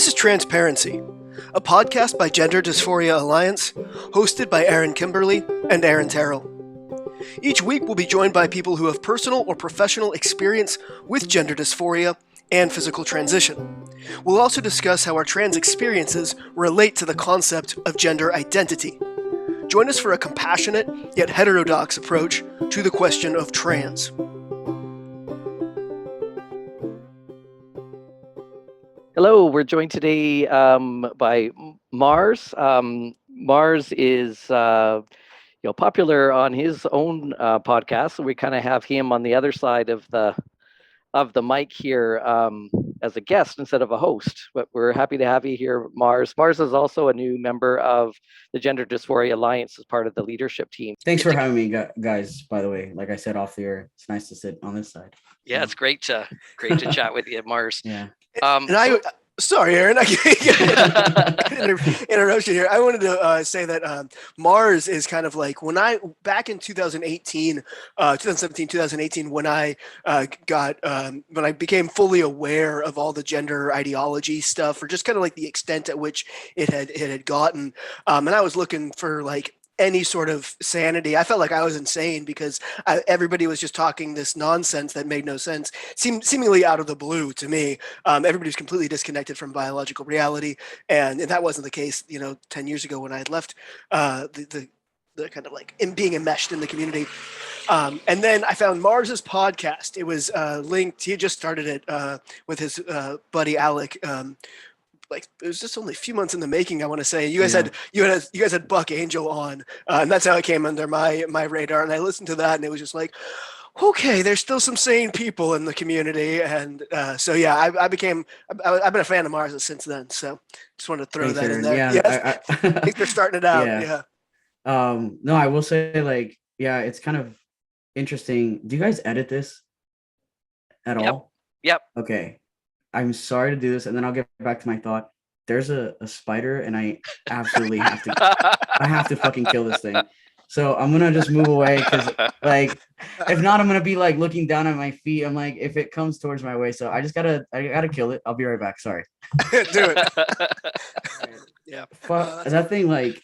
This is Transparency, a podcast by Gender Dysphoria Alliance, hosted by Aaron Kimberly and Aaron Terrell. Each week we'll be joined by people who have personal or professional experience with gender dysphoria and physical transition. We'll also discuss how our trans experiences relate to the concept of gender identity. Join us for a compassionate yet heterodox approach to the question of trans. Hello, we're joined today by Mars. Mars is popular on his own podcast, so we kind of have him on the other side of the mic here as a guest instead of a host. But we're happy to have you here, Mars. Mars is also a new member of the Gender Dysphoria Alliance as part of the leadership team. Thanks for having me, guys. By the way, like I said off the air, it's nice to sit on this side. Yeah, it's great to chat with you, Mars. Yeah. Sorry, Aaron, I interruption here. I wanted to say that Mars is kind of like back in 2017, when I became fully aware of all the gender ideology stuff, or just kind of like the extent at which it had gotten, and I was looking for like any sort of sanity. I felt like I was insane because everybody was just talking this nonsense that made no sense, seemingly out of the blue to me. Everybody was completely disconnected from biological reality, and that wasn't the case, 10 years ago when I had left the kind of like being enmeshed in the community. And then I found Mars's podcast. It was linked. He had just started it with his buddy Alec. Like it was just only a few months in the making, I want to say. You guys had Buck Angel on, and that's how it came under my radar. And I listened to that, and it was just like, okay, there's still some sane people in the community, and so yeah, I've been a fan of Mars since then. So just wanted to throw that in there. Yeah, I think they're starting it out. Yeah. No, I will say, like, yeah, it's kind of interesting. Do you guys edit this at all? Yep. Okay. I'm sorry to do this, and then I'll get back to my thought. There's a spider, and I absolutely have to. I have to fucking kill this thing. So I'm gonna just move away because, like, if not, I'm gonna be like looking down at my feet. I'm like, if it comes towards my way, so I gotta kill it. I'll be right back. Sorry. Do it. Yeah. That thing, like,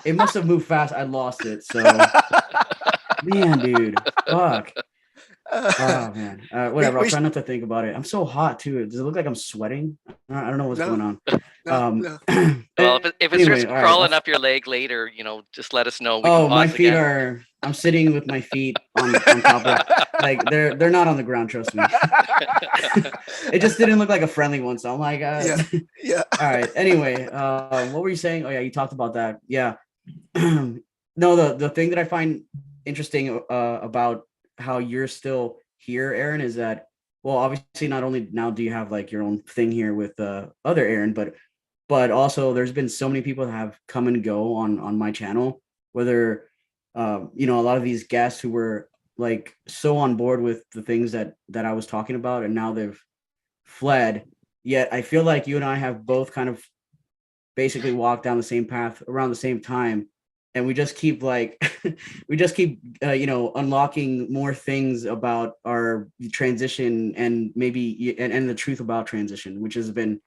it must have moved fast. I lost it. So, man, dude, fuck. Oh man, whatever. I'll try not to think about it. I'm so hot too. Does it look like I'm sweating? I don't know what's going on. No. Well, if it anyway, starts crawling up your leg later, just let us know. My feet are. I'm sitting with my feet on top of, like, they're not on the ground. Trust me. It just didn't look like a friendly one, so I'm like, yeah. All right. Anyway, what were you saying? Oh yeah, you talked about that. Yeah. No, the thing that I find interesting about how you're still here, Aaron, is that, well, obviously not only now do you have like your own thing here with other Aaron, but also there's been so many people that have come and go on my channel, whether a lot of these guests who were like so on board with the things that I was talking about, and now they've fled. Yet I feel like you and I have both kind of basically walked down the same path around the same time. And we just keep unlocking more things about our transition and maybe and the truth about transition, which has been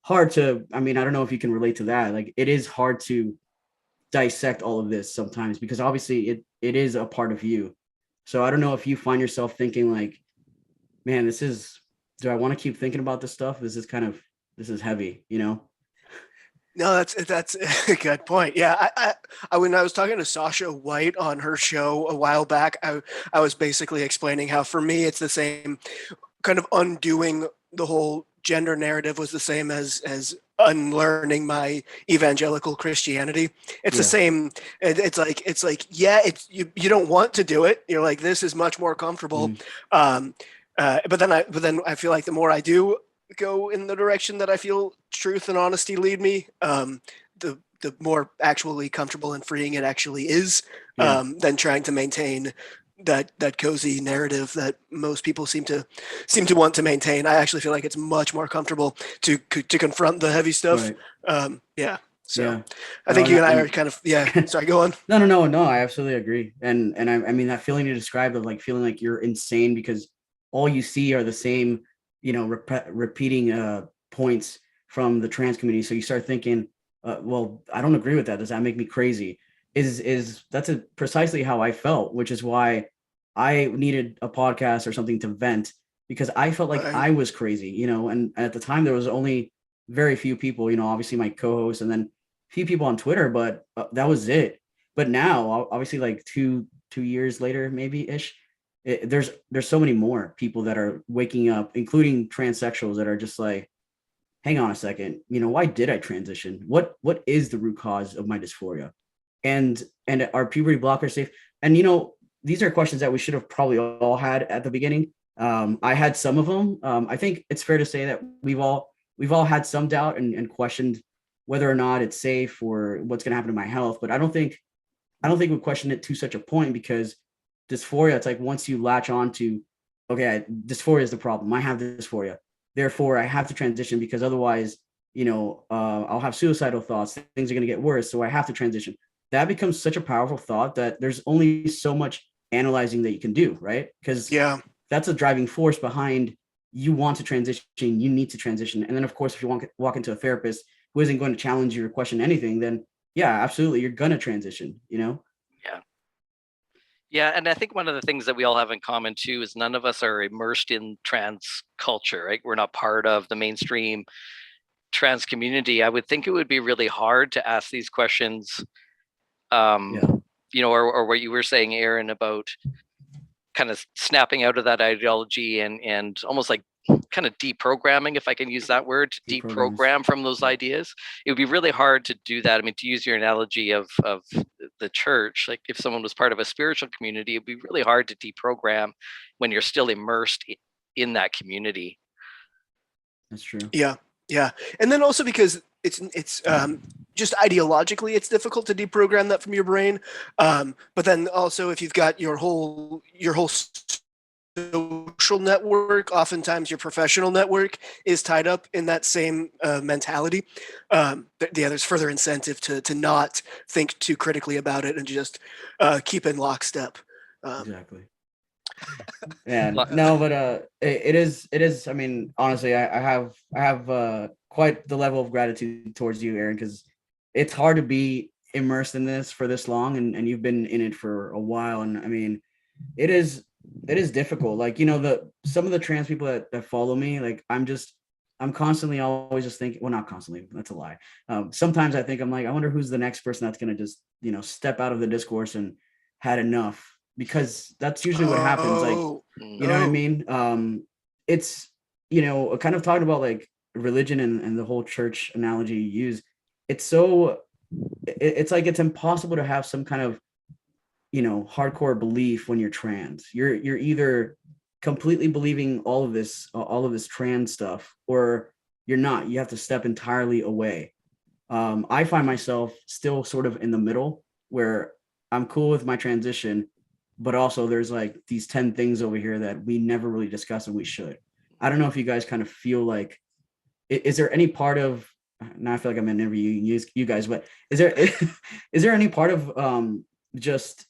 hard to, I don't know if you can relate to that. Like, it is hard to dissect all of this sometimes because obviously it is a part of you. So I don't know if you find yourself thinking like, man, do I want to keep thinking about this stuff? This is heavy, No, that's a good point. Yeah, I when I was talking to Sasha White on her show a while back, I was basically explaining how for me it's the same kind of undoing the whole gender narrative was the same as unlearning my evangelical Christianity. It's the same. It's like you don't want to do it. You're like, this is much more comfortable. But then I feel like the more I do go in the direction that I feel truth and honesty lead me, the more actually comfortable and freeing it actually is, than trying to maintain that cozy narrative that most people seem to want to maintain. I actually feel like it's much more comfortable to confront the heavy stuff. Right. So I think you and I are kind of, sorry, go on. No, I absolutely agree. And I mean, that feeling you described of like feeling like you're insane because all you see are the same, repeating points from the trans community. So you start thinking, well, I don't agree with that. Does that make me crazy? Is that's precisely how I felt, which is why I needed a podcast or something to vent, because I felt like I was crazy, you know, and at the time there was only very few people, you know, obviously my co-host and then a few people on Twitter, but that was it. But now, obviously, like two years later, maybe ish, there's so many more people that are waking up, including transsexuals, that are just like, hang on a second, you know, why did I transition? What is the root cause of my dysphoria? And are puberty blockers safe? And you know, these are questions that we should have probably all had at the beginning. I had some of them. I think it's fair to say that we've all had some doubt and questioned whether or not it's safe or what's going to happen to my health. But I don't think we question it to such a point, because dysphoria, it's like once you latch on to, okay, dysphoria is the problem. I have dysphoria. Therefore, I have to transition, because otherwise, you know, I'll have suicidal thoughts. Things are going to get worse. So I have to transition. That becomes such a powerful thought that there's only so much analyzing that you can do, right? Because that's a driving force behind you want to transition, you need to transition. And then, of course, if you walk into a therapist who isn't going to challenge you or question anything, then yeah, absolutely, you're going to transition, you know? Yeah, and I think one of the things that we all have in common too is none of us are immersed in trans culture, right? We're not part of the mainstream trans community. I would think it would be really hard to ask these questions, you know, or what you were saying, Aaron, about kind of snapping out of that ideology and almost like kind of deprogramming, if I can use that word, to deprogram from those ideas. It would be really hard to do that. I mean, to use your analogy of the church, like if someone was part of a spiritual community, it'd be really hard to deprogram when you're still immersed in that community. That's true. Yeah. And then also because it's just ideologically, it's difficult to deprogram that from your brain. But then also if you've got your whole social network, oftentimes your professional network is tied up in that same mentality. There's further incentive to not think too critically about it and just keep in lockstep. Exactly. Yeah, no, but it is. I mean, honestly, I have quite the level of gratitude towards you, Aaron, because it's hard to be immersed in this for this long, and you've been in it for a while, and I mean, it is difficult. Like, you know, some of the trans people that follow me, like I'm constantly always just thinking, well, not constantly, that's a lie. Sometimes I think I'm like, I wonder who's the next person that's gonna just, you know, step out of the discourse and had enough, because that's usually what happens. Like, you know what I mean? It's, you know, kind of talking about like religion and the whole church analogy you use. It's like it's impossible to have some kind of, you know, hardcore belief when you're trans. You're either completely believing all of this trans stuff, or you're not. You have to step entirely away. I find myself still sort of in the middle, where I'm cool with my transition, but also there's like these 10 things over here that we never really discuss and we should. I don't know if you guys kind of feel like, is there any part of, now I feel like I'm interviewing you guys, but is there any part of just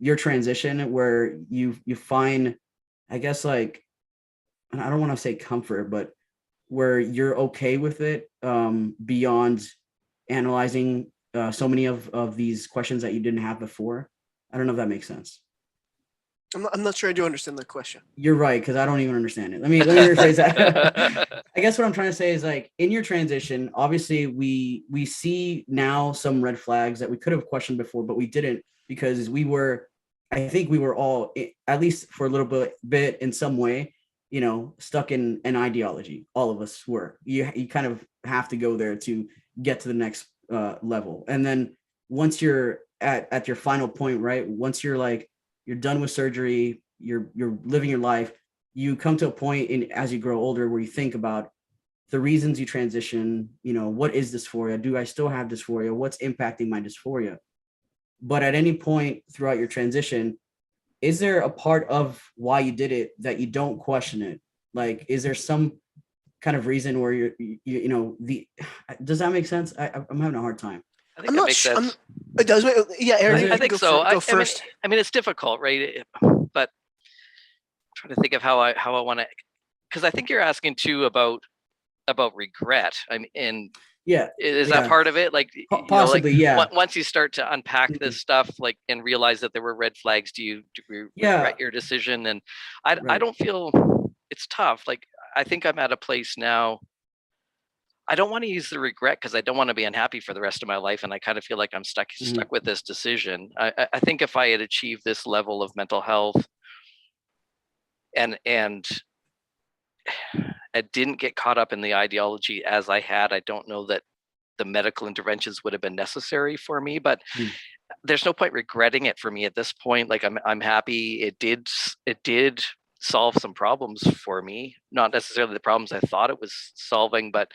your transition where you find, I guess, like, and I don't want to say comfort, but where you're okay with it, beyond analyzing so many of these questions that you didn't have before? I don't know if that makes sense. I'm not sure I do understand the question. You're right, because I don't even understand it. Let me rephrase that. I guess what I'm trying to say is, like, in your transition, obviously we see now some red flags that we could have questioned before, but we didn't, because I think we were all, at least for a little bit in some way, you know, stuck in an ideology. All of us were. You kind of have to go there to get to the next level. And then once you're at your final point, right? Once you're like, you're done with surgery, you're living your life, you come to a point as you grow older where you think about the reasons you transition. You know, what is dysphoria? Do I still have dysphoria? What's impacting my dysphoria? But at any point throughout your transition, is there a part of why you did it that you don't question it? Like, is there some kind of reason where you know, does that make sense? I'm having a hard time. I think that makes sense. It does. Yeah, Aaron, I think so. Go first. I mean, it's difficult, right? But I'm trying to think of how I want to, because I think you're asking too about about regret. I mean, and Yeah, is that yeah, part of it? Like, like possibly, yeah. once you start to unpack this Mhm. stuff, like, and realize that there were red flags, do you regret Yeah, your decision? And I right. don't feel, it's tough. Like, I think I'm at a place now. I don't want to use the regret because I don't want to be unhappy for the rest of my life, and I kind of feel like I'm stuck Mhm. with this decision. I think if I had achieved this level of mental health and I didn't get caught up in the ideology as I had, I don't know that the medical interventions would have been necessary for me. But Mm. there's no point regretting it for me at this point. Like, I'm happy it did solve some problems for me, not necessarily the problems I thought it was solving, but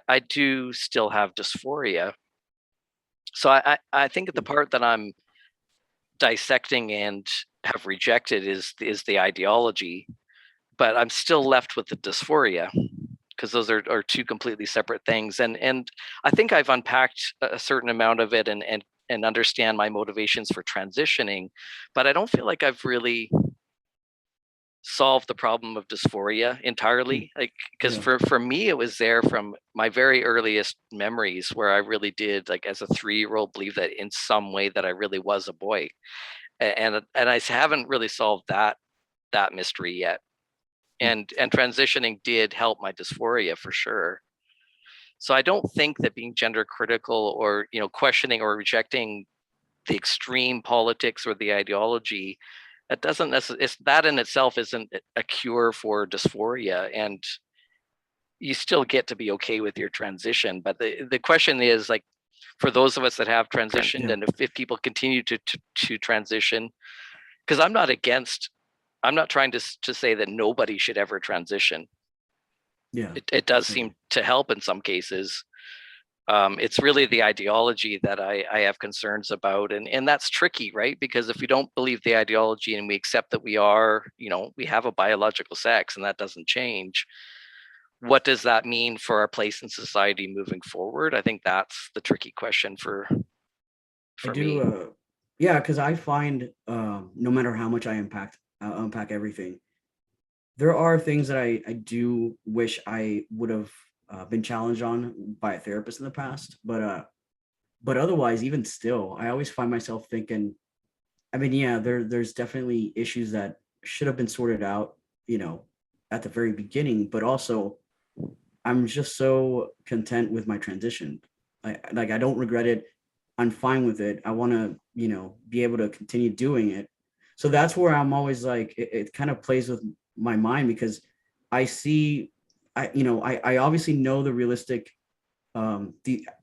I do still have dysphoria. So I think the part that I'm dissecting and have rejected is the ideology, but I'm still left with the dysphoria because those are two completely separate things. And I think I've unpacked a certain amount of it and understand my motivations for transitioning, but I don't feel like I've really solved the problem of dysphoria Mm. entirely. Like, because Yeah. for me, it was there from my very earliest memories where I really did, like, as a 3-year old, believe that in some way that I really was a boy. And I haven't really solved that mystery yet. Mm. And transitioning did help my dysphoria for sure. So I don't think that being gender critical or, questioning or rejecting the extreme politics or the ideology, that doesn't necessarily, that in itself isn't a cure for dysphoria. And you still get to be okay with your transition. But the question is, like, for those of us that have transitioned, Yeah. and if people continue to transition, because I'm not trying to say that nobody should ever transition. Yeah. It does Totally. seem to help in some cases. It's really the ideology that I have concerns about, and that's tricky, right? Because if we don't believe the ideology and we accept that we have a biological sex and that doesn't change, what does that mean for our place in society moving forward? I think that's the tricky question for I for do. me. Yeah, because I find no matter how much I unpack everything, there are things that I do wish I would have been challenged on by a therapist in the past. But otherwise, even still, I always find myself thinking. I mean, yeah, there's definitely issues that should have been sorted out, you know, at the very beginning. But also, I'm just so content with my transition. I don't regret it. I'm fine with it. I want to, be able to continue doing it. So that's where I'm always like, it kind of plays with my mind because I see, I obviously know the realistic, I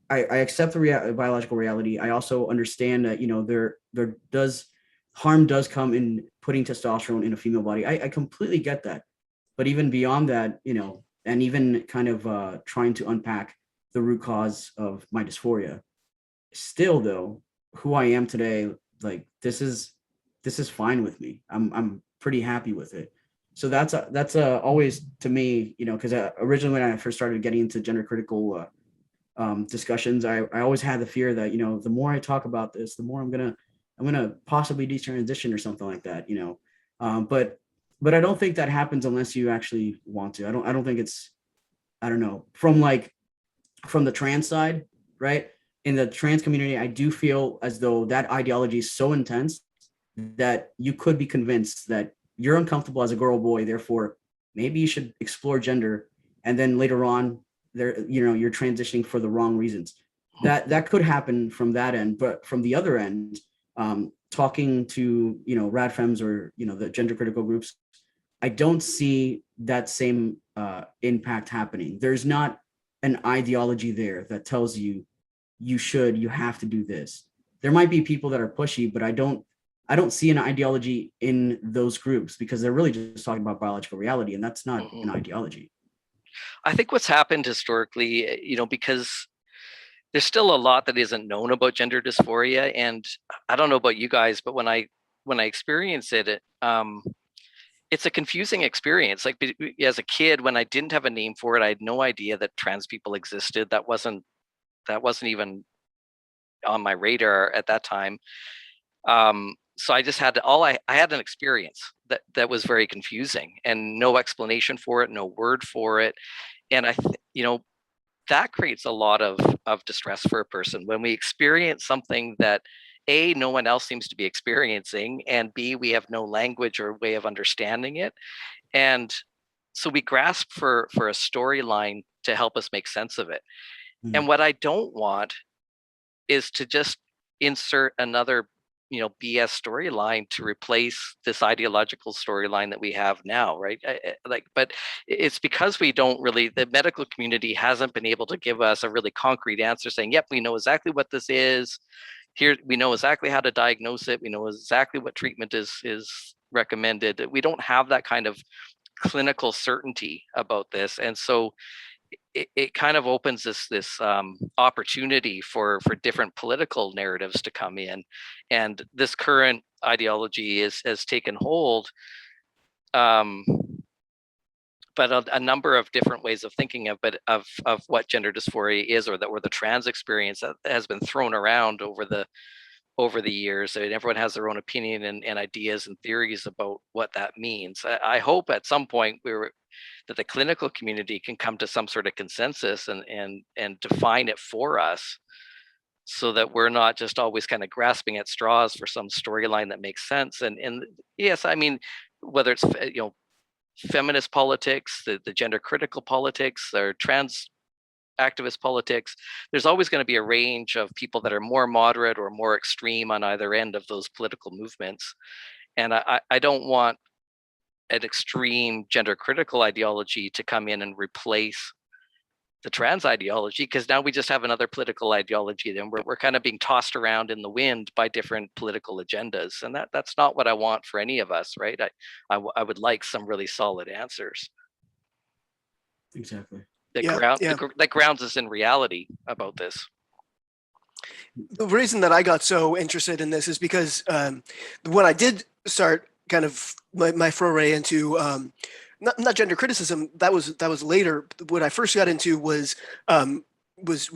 accept the biological reality. I also understand that, there does harm does come in putting testosterone in a female body. I completely get that. But even beyond that, and even kind of trying to unpack the root cause of my dysphoria, still though, who I am today, like this is fine with me. I'm pretty happy with it. So that's always to me, because originally when I first started getting into gender critical discussions, I always had the fear that, the more I talk about this, the more I'm gonna possibly detransition or something like that, but I don't think that happens unless you actually want to. I don't think it's, I don't know, from the trans side, right? In the trans community, I do feel as though that ideology is so intense that you could be convinced that you're uncomfortable as a girl or boy, therefore maybe you should explore gender, and then later on there, you're transitioning for the wrong reasons. That could happen from that end, but from the other end, talking to rad fems or the gender critical groups, I don't see that same impact happening. There's not an ideology there that tells you you have to do this. There might be people that are pushy, but I don't see an ideology in those groups because they're really just talking about biological reality, and that's not an Mhm. ideology. I think what's happened historically, because there's still a lot that isn't known about gender dysphoria, and I don't know about you guys, but when I experience it's a confusing experience. Like, as a kid, when I didn't have a name for it, I had no idea that trans people existed. That wasn't even on my radar at that time. So I just had I had an experience that was very confusing and no explanation for it, no word for it. And that creates a lot of distress for a person when we experience something that A, no one else seems to be experiencing, and B, we have no language or way of understanding it. And so we grasp for a storyline to help us make sense of it. And what I don't want is to just insert another BS storyline to replace this ideological storyline that we have now, right? But it's because we don't really, the medical community hasn't been able to give us a really concrete answer saying, yep, we know exactly what this is. Here, we know exactly how to diagnose it. We know exactly what treatment is recommended. We don't have that kind of clinical certainty about this. And so it kind of opens this opportunity for different political narratives to come in, and this current ideology has taken hold. But a number of different ways of thinking of what gender dysphoria is, or the trans experience that has been thrown around over the years. And everyone has their own opinion and ideas and theories about what that means. I hope at some point that the clinical community can come to some sort of consensus and define it for us, so that we're not just always kind of grasping at straws for some storyline that makes sense. And yes, I mean, whether it's feminist politics, the gender critical politics, or trans activist politics, there's always going to be a range of people that are more moderate or more extreme on either end of those political movements. And I don't want an extreme gender critical ideology to come in and replace the trans ideology, because now we just have another political ideology. Then we're kind of being tossed around in the wind by different political agendas, and that's not what I want for any of us, right? I would like some really solid answers. Exactly. That grounds us in reality about this. The reason that I got so interested in this is because when I did start kind of my foray into not gender criticism, that was later. What I first got into was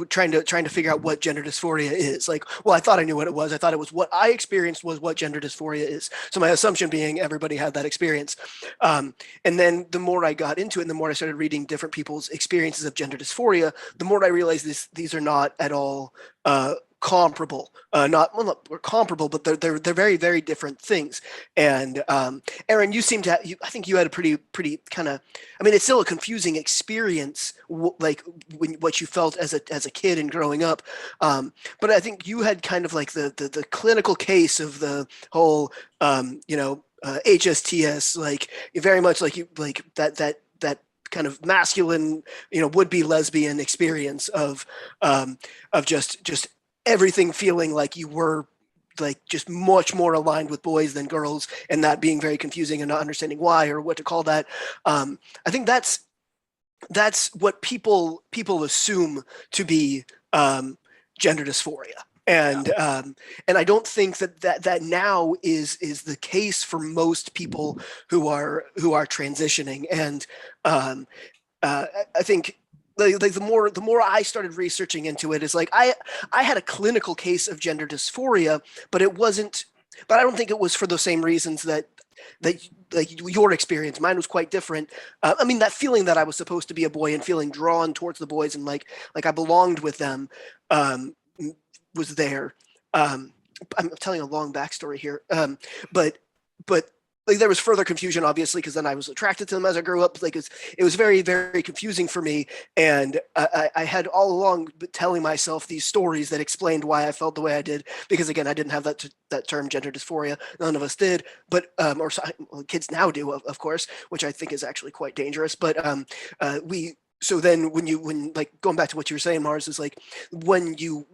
trying to figure out what gender dysphoria is. Like, well, I thought I knew what it was. I thought it was what I experienced was what gender dysphoria is. So my assumption being everybody had that experience. And then the more I got into it, and the more I started reading different people's experiences of gender dysphoria, the more I realized these are not at all comparable. Not comparable, but they're very, very different things. And Aaron, you seem to I think you had a pretty kind of, I mean, it's still a confusing experience, like what you felt as a kid and growing up. But I think you had kind of like the clinical case of the whole HSTS, like very much like that kind of masculine, would-be lesbian experience of just everything feeling like you were like just much more aligned with boys than girls, and that being very confusing and not understanding why or what to call that. I think that's what people assume to be gender dysphoria. And I don't think that now is the case for most people who are transitioning. And I think like the more I started researching into it, is like I had a clinical case of gender dysphoria, but it wasn't. But I don't think it was for the same reasons that like your experience. Mine was quite different. I mean, that feeling that I was supposed to be a boy and feeling drawn towards the boys and like I belonged with them was there. I'm telling a long backstory here, but like there was further confusion, obviously, because then I was attracted to them as I grew up. Like it was very, very confusing for me, and I had all along been telling myself these stories that explained why I felt the way I did. Because again, I didn't have that term gender dysphoria. None of us did, but well, kids now do, of course, which I think is actually quite dangerous. But so then when like going back to what you were saying, Mars, is like when you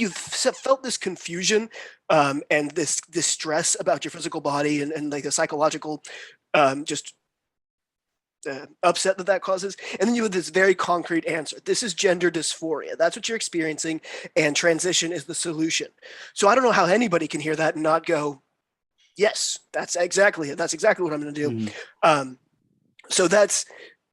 felt this confusion and this stress about your physical body and like the psychological just upset that causes, and then you have this very concrete answer: this is gender dysphoria, that's what you're experiencing, and transition is the solution. So I don't know how anybody can hear that and not go, yes, that's exactly it, that's exactly what I'm going to do. So that's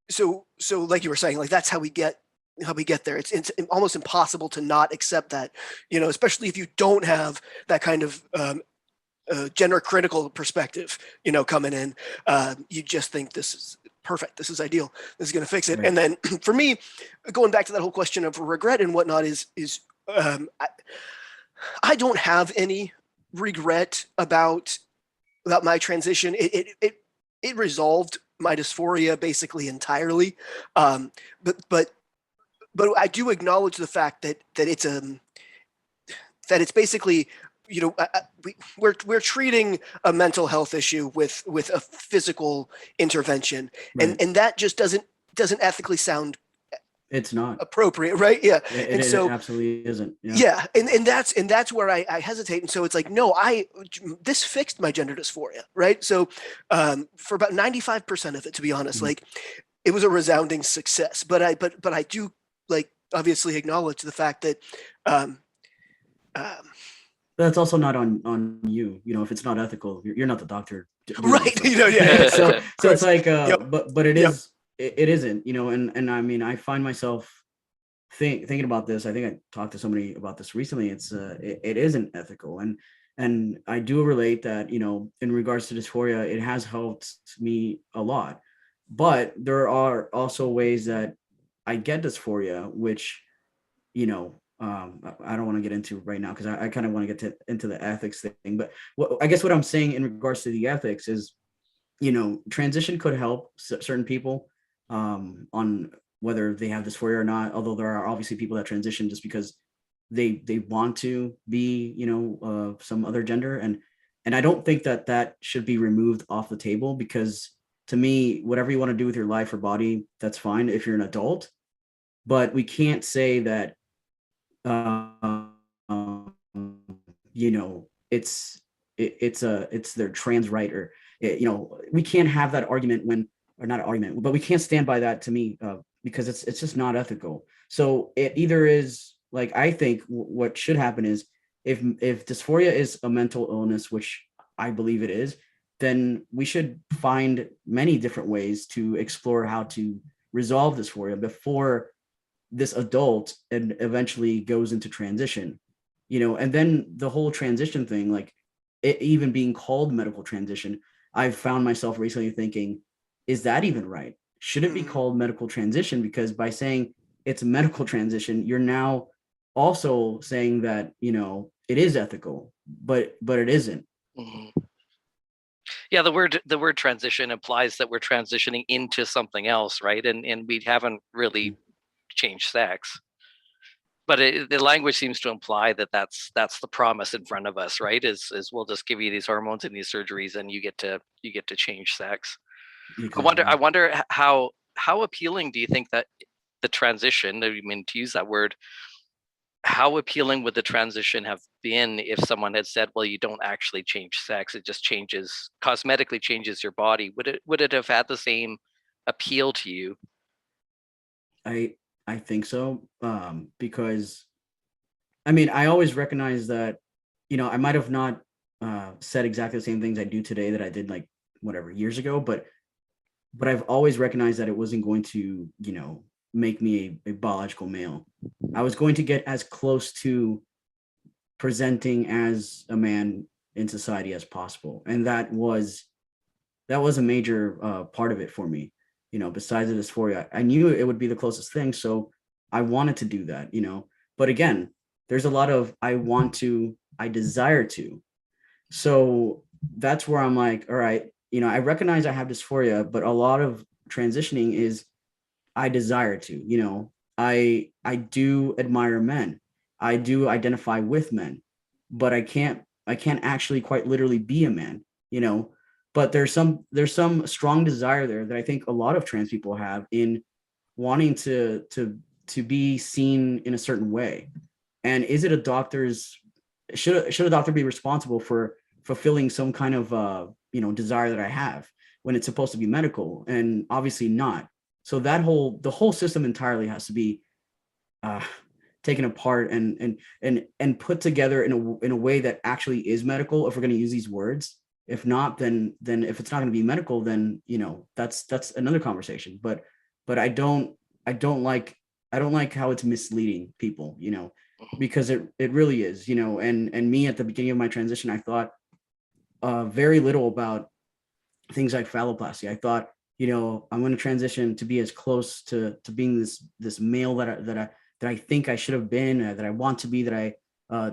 so like you were saying, like that's how we get there. It's almost impossible to not accept that, especially if you don't have that kind of gender critical perspective, coming in. You just think this perfect, this is ideal, this is going to fix it. Right. And then for me, going back to that whole question of regret and whatnot is I don't have any regret about my transition. It resolved my dysphoria basically entirely. Um, but I do acknowledge the fact that it's basically, we're treating a mental health issue with a physical intervention, Right. and that just doesn't ethically sound It's not. appropriate, right? Yeah. It, And it, it so absolutely isn't. Yeah. yeah, and that's where I hesitate. And so it's like, no, this fixed my gender dysphoria, right? So for about 95% of it, to be honest, Mhm. like it was a resounding success. But I do, like, obviously acknowledge the fact that um, um, That's also not on you. If it's not ethical, you're not the doctor doing this right, stuff. yeah, so of so it's course. like Yep, but it yep. is it isn't, and I mean, I find myself thinking about this. I think I talked to somebody about this recently. It isn't ethical, and I do relate that, in regards to dysphoria, it has helped me a lot. But there are also ways that I get dysphoria, which, I don't want to get into right now because I kind of want to get into the ethics thing. But I guess what I'm saying in regards to the ethics is, transition could help certain people, on whether they have dysphoria or not. Although there are obviously people that transition just because they want to be, some other gender, and I don't think that should be removed off the table, because to me, whatever you want to do with your life or body, that's fine if you're an adult. But we can't say that, um, it's their trans right, or we can't have that argument when, or not an argument, but we can't stand by that, to me, because it's just not ethical. So it either is, like, I think what should happen is, if dysphoria is a mental illness, which I believe it is, then we should find many different ways to explore how to resolve dysphoria before this adult and eventually goes into transition. And then the whole transition thing, like it even being called medical transition, I've found myself recently thinking, is that even right? Should it be Mhm. called medical transition? Because by saying it's a medical transition, you're now also saying that, it is ethical, but it isn't. Mhm. Yeah, the word transition implies that we're transitioning into something else, right? And we haven't really changed sex. But the language seems to imply that that's the promise in front of us, right? Is we'll just give you these hormones and these surgeries, and you get to change sex. I wonder Exactly. I wonder how appealing do you think that the transition, I mean, to use that word, how appealing would the transition have been if someone had said, well, you don't actually change sex, it just cosmetically changes your body? Would it have had the same appeal to you? I I think so, because I mean, I always recognize that, I might have not said exactly the same things I do today that I did, like, whatever, years ago, but I've always recognized that it wasn't going to, make me a biological male. I was going to get as close to presenting as a man in society as possible, and that was a major part of it for me. Besides the dysphoria, I knew it would be the closest thing, so I wanted to do that. But again, there's a lot of I want to, I desire to. So that's where I'm like, all right, I recognize I have dysphoria, but a lot of transitioning is I desire to. I do admire men. I do identify with men, but I can't actually quite literally be a man, you know. But there's some strong desire there that I think a lot of trans people have in wanting to be seen in a certain way. And is it a doctor's should a doctor be responsible for fulfilling some kind of desire that I have when it's supposed to be medical? And obviously not. So the whole system entirely has to be uh, taken apart and put together in a way that actually is medical, if we're going to use these words. If not, then if it's not going to be medical, then that's another conversation. But I don't like how it's misleading people, because it really is. And me, at the beginning of my transition, I thought very little about things like phalloplasty. I thought I'm going to transition to be as close to being this male that I think I should have been, that I want to be, that I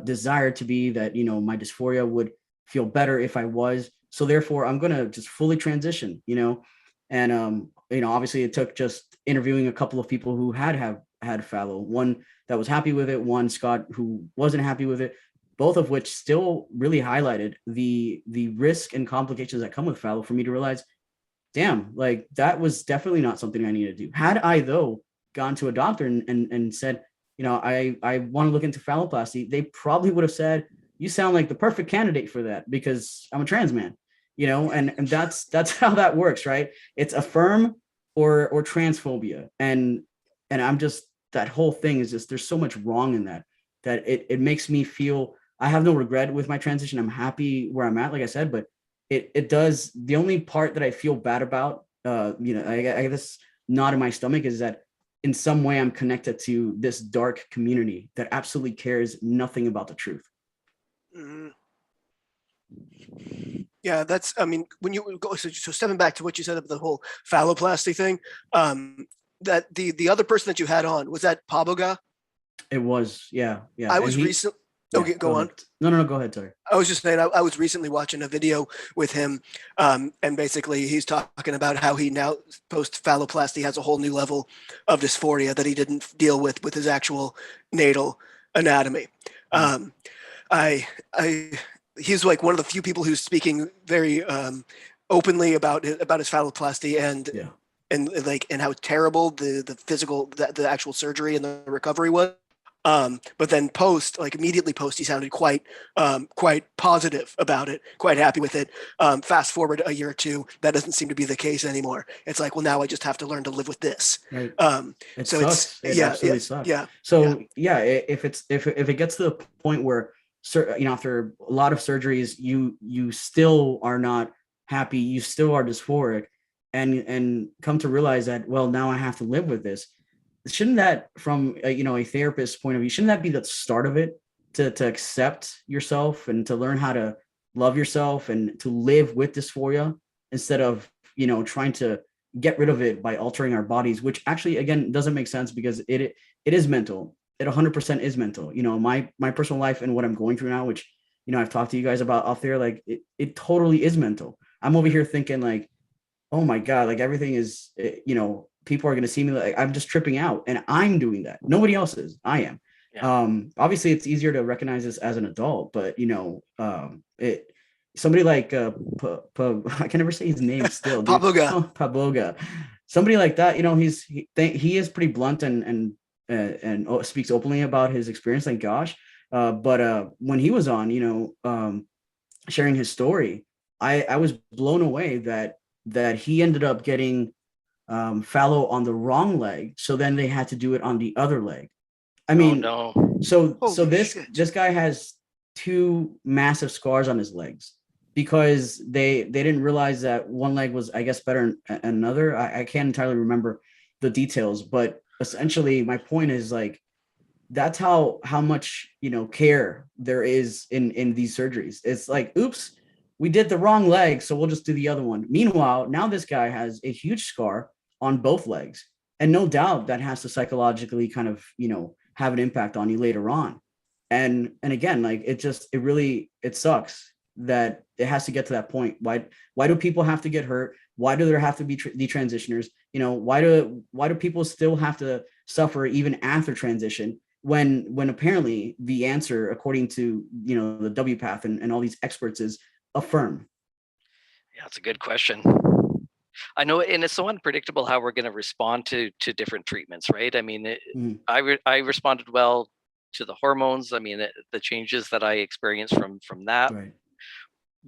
desire to be, that my dysphoria would feel better if I was. So therefore, I'm going to just fully transition, and obviously it took just interviewing a couple of people who had phallo, one that was happy with it, one Scott who wasn't happy with it, both of which still really highlighted the risk and complications that come with phallo, for me to realize, damn, like that was definitely not something I needed to do. Had I though gone to a doctor and said, I want to look into phalloplasty, they probably would have said, you sound like the perfect candidate for that because I'm a trans man, and that's how that works, right? It's affirm or transphobia. And I'm just, that whole thing is just, there's so much wrong in that it makes me feel, I have no regret with my transition. I'm happy where I'm at, like I said, but it does, the only part that I feel bad about, I guess knot in my stomach, is that in some way I'm connected to this dark community that absolutely cares nothing about the truth. Mm-hmm. Yeah, that's, I mean, when you go, so stepping back to what you said about the whole phalloplasty thing, that the other person that you had on, was that Paboga? It was, yeah. I And was he, recent. yeah, Okay, go go on. ahead. No, go ahead, sorry. I was just saying, I was recently watching a video with him, and basically he's talking about how he now post phalloplasty has a whole new level of dysphoria that he didn't deal with his actual natal anatomy. Um, I he's like one of the few people who's speaking very openly about his phalloplasty Yeah. and how terrible the physical the actual surgery and the recovery was. But then immediately post, he sounded quite positive about it, quite happy with it. Fast forward a year or two, that doesn't seem to be the case anymore. It's like, well, now I just have to learn to live with this. Right. It It so it's sucks. It absolutely sucks. yeah, yeah. So yeah, if it gets to the point where, after a lot of surgeries, you still are not happy, you still are dysphoric, and come to realize that, well, now I have to live with this. Shouldn't that, from a therapist's point of view, shouldn't that be the start of it, to accept yourself and to learn how to love yourself and to live with dysphoria, instead of trying to get rid of it by altering our bodies, which actually, again, doesn't make sense, because it is mental. It 100% is mental. My personal life and what I'm going through now, which I've talked to you guys about off there, like it totally is mental. I'm over here thinking like, oh my God, like everything is, people are going to see me like I'm just tripping out, and I'm doing that. Nobody else is. I am. Yeah. Obviously it's easier to recognize this as an adult, but it, somebody like I can never say his name still, dude. Paboga. Oh, Paboga. Somebody like that, he is pretty blunt and speaks openly about his experience, thank gosh. But when he was on, sharing his story, I was blown away that he ended up getting fallow on the wrong leg, so then they had to do it on the other leg. I Oh mean, no. so Holy this shit. this guy has two massive scars on his legs, because they didn't realize that one leg was, I guess, better than another. I can't entirely remember the details, but essentially my point is, like, that's how much care there is in these surgeries. It's like, oops, we did the wrong leg, so we'll just do the other one. Meanwhile, now this guy has a huge scar on both legs, and no doubt that has to psychologically kind of have an impact on you later on. And again, like, it sucks that it has to get to that point. Why do people have to get hurt? Why do there have to be detransitioners? Why do people still have to suffer even after transition, when apparently the answer, according to the W path and all these experts, is affirm? Yeah, it's a good question. I know, and it's so unpredictable how we're going to respond to different treatments, right? I mean, I responded well to the hormones. I mean, the changes that I experienced from that Right.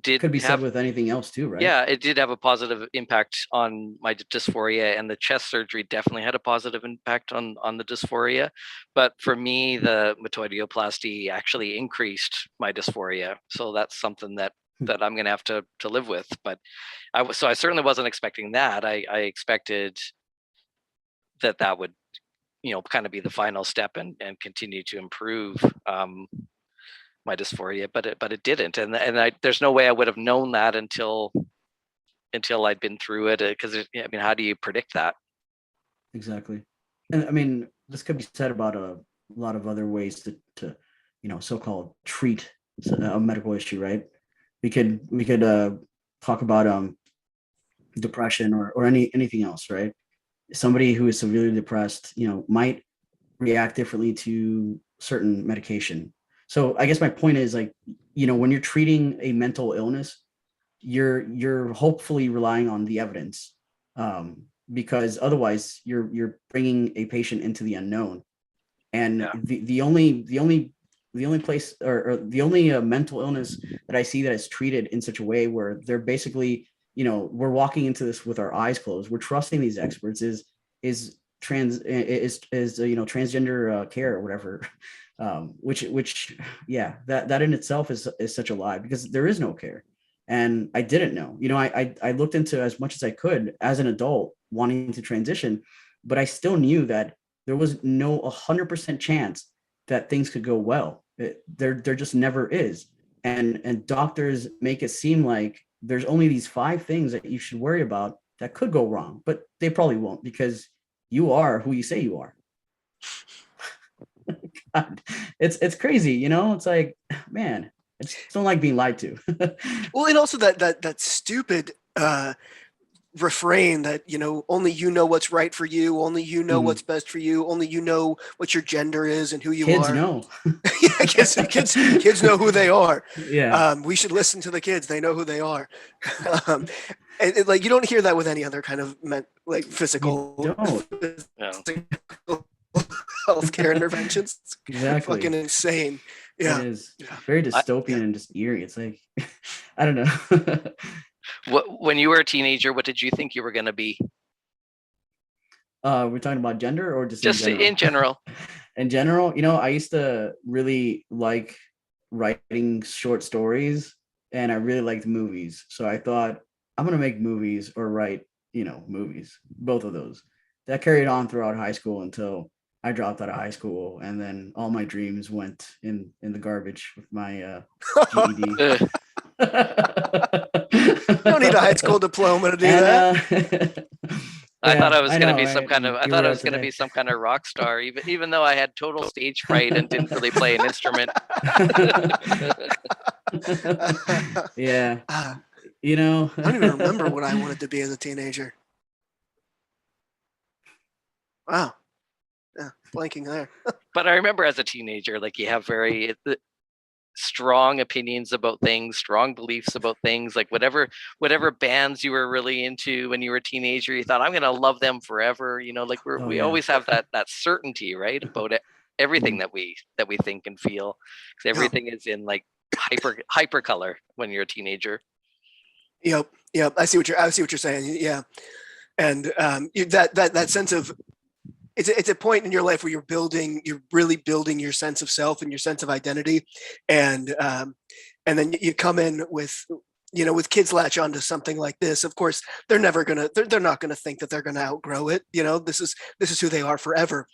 did Could be said have, with anything else too, right? yeah, it did have a positive impact on my dysphoria, and the chest surgery definitely had a positive impact on the dysphoria. But for me, the metoidioplasty actually increased my dysphoria, so that's something that I'm going to have to live with. But I certainly wasn't expecting that. I expected that would kind of be the final step and continue to improve my dysphoria, but it didn't, and there's no way I would have known that until until I'd been through it. Because I mean, how do you predict that? Exactly. And I mean, this could be said about a lot of other ways to so-called treat a medical issue, right? We could talk about depression or anything else, right? Somebody who is severely depressed, might react differently to certain medication. So I guess my point is, like, when you're treating a mental illness, you're hopefully relying on the evidence, because otherwise you're bringing a patient into the unknown. And Yeah. the only place, or the only mental illness that I see that is treated in such a way where they're basically, we're walking into this with our eyes closed, we're trusting these experts, is transgender care or whatever. Which yeah, that in itself is such a lie, because there is no care. And I didn't know. I looked into as much as I could as an adult wanting to transition, but I still knew that there was no 100% chance that things could go well. There just never is. And doctors make it seem like there's only these 5 things that you should worry about that could go wrong, but they probably won't, because you are who you say you are. God, it's crazy, it's like, man, I just don't like being lied to. Well, and also that stupid refrain that only you know what's right for you, only you know what's best for you, only you know what your gender is and who you Kids are. know. Yeah, kids know who they are. Yeah. We should listen to the kids. They know who they are. Like, you don't hear that with any other kind of physical, You don't. physical healthcare interventions. It's Exactly. fucking insane. Yeah. It is very dystopian and just eerie. It's like, I don't know. When you were a teenager, what did you think you were going to be? We're talking about gender or just in general? In general, I used to really like writing short stories, and I really liked movies. So I thought, I'm going to make movies or write, movies, both of those. That carried on throughout high school until I dropped out of high school, and then all my dreams went in the garbage with my GED. You don't need a high school diploma to do that. I thought I was going to be some right? kind of. I thought I was going to be some kind of rock star, even though I had total stage fright and didn't really play an instrument. Yeah, I don't even remember what I wanted to be as a teenager. Wow. Yeah, blanking there. But I remember as a teenager, like, you have very strong opinions about things, strong beliefs about things, like whatever bands you were really into when you were a teenager, you thought, I'm going to love them forever. Like we always have that certainty, right, about it, everything that we think and feel, because everything is in like hyper color when you're a teenager. Yep. I see what you're saying. Yeah. And that sense of, it's a point in your life where you're really building your sense of self and your sense of identity. And then you come in with, with kids latch onto something like this. Of course, they're not going to think that they're going to outgrow it. This is who they are forever.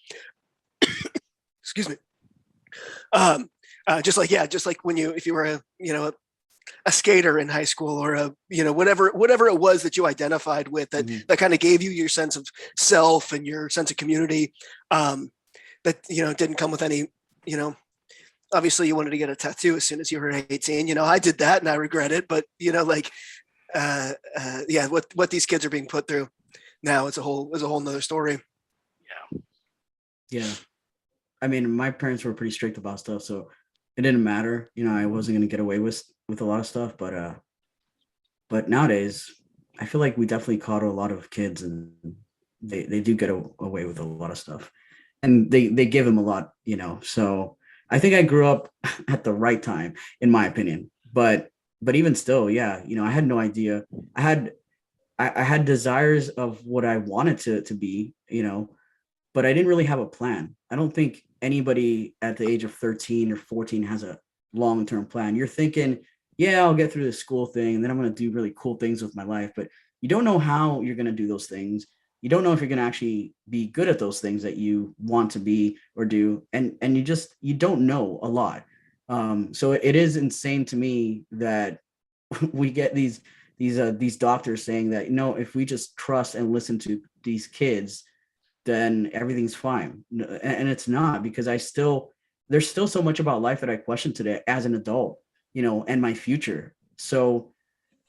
Excuse me. Just like when if you were a skater in high school, or whatever it was that you identified with, that kind of gave you your sense of self and your sense of community, that didn't come with any, obviously you wanted to get a tattoo as soon as you were 18. I did that and I regret it, but what these kids are being put through now, is a whole nother story. Yeah. I mean, my parents were pretty strict about stuff, so it didn't matter. I wasn't going to get away with a lot of stuff, but nowadays I feel like we definitely caught a lot of kids, and they do get away with a lot of stuff, and they give them a lot, so I think I grew up at the right time, in my opinion. But even still, yeah, I had no idea. I had desires of what I wanted to be, but I didn't really have a plan. I don't think anybody at the age of 13 or 14 has a long-term plan. You're thinking, yeah, I'll get through this school thing, and then I'm going to do really cool things with my life. But you don't know how you're going to do those things. You don't know if you're going to actually be good at those things that you want to be or do. And you don't know a lot. So it is insane to me that we get these these doctors saying that, if we just trust and listen to these kids, then everything's fine. And it's not, because there's still so much about life that I question today as an adult, and my future. So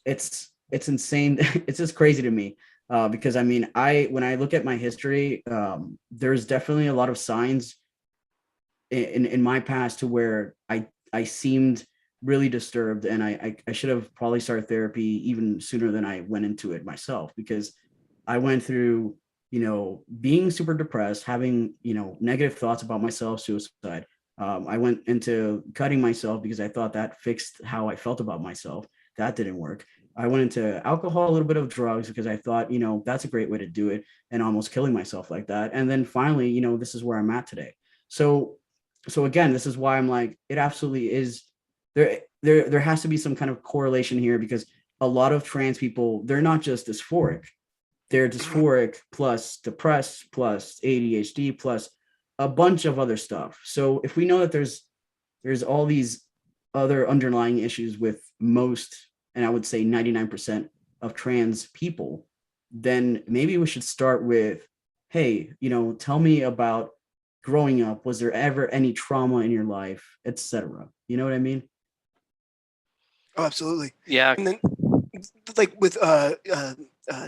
it's insane. It's just crazy to me. Because I mean, when I look at my history, there's definitely a lot of signs in my past to where I seemed really disturbed, and I should have probably started therapy even sooner than I went into it myself, because I went through, being super depressed, having, negative thoughts about myself, suicide. I went into cutting myself because I thought that fixed how I felt about myself. That didn't work. I went into alcohol, a little bit of drugs, because I thought, that's a great way to do it, and almost killing myself like that. And then finally, this is where I'm at today. So again, this is why I'm like, it absolutely is there has to be some kind of correlation here, because a lot of trans people, they're not just dysphoric. They're dysphoric plus depressed plus ADHD plus a bunch of other stuff. So if we know that there's all these other underlying issues with most, and I would say 99% of trans people, then maybe we should start with, hey, tell me about growing up. Was there ever any trauma in your life, etc.? You know what I mean? Oh, absolutely. Yeah. And then, like with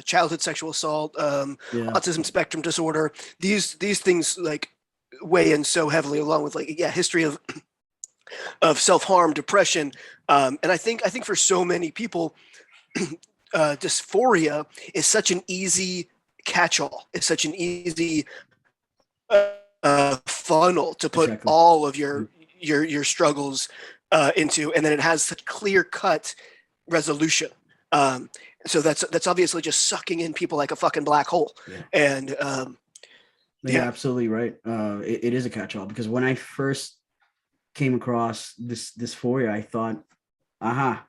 childhood sexual assault, autism spectrum disorder, these things like weigh in so heavily, along with history of self-harm, depression, and I think for so many people, dysphoria is such an easy catch-all. It's such an easy funnel to put Exactly. all of your struggles into, and then it has such clear-cut resolution. So that's obviously just sucking in people like a fucking black hole. Yeah. And You're absolutely right. It is a catch-all, because when I first came across this dysphoria, I thought, aha,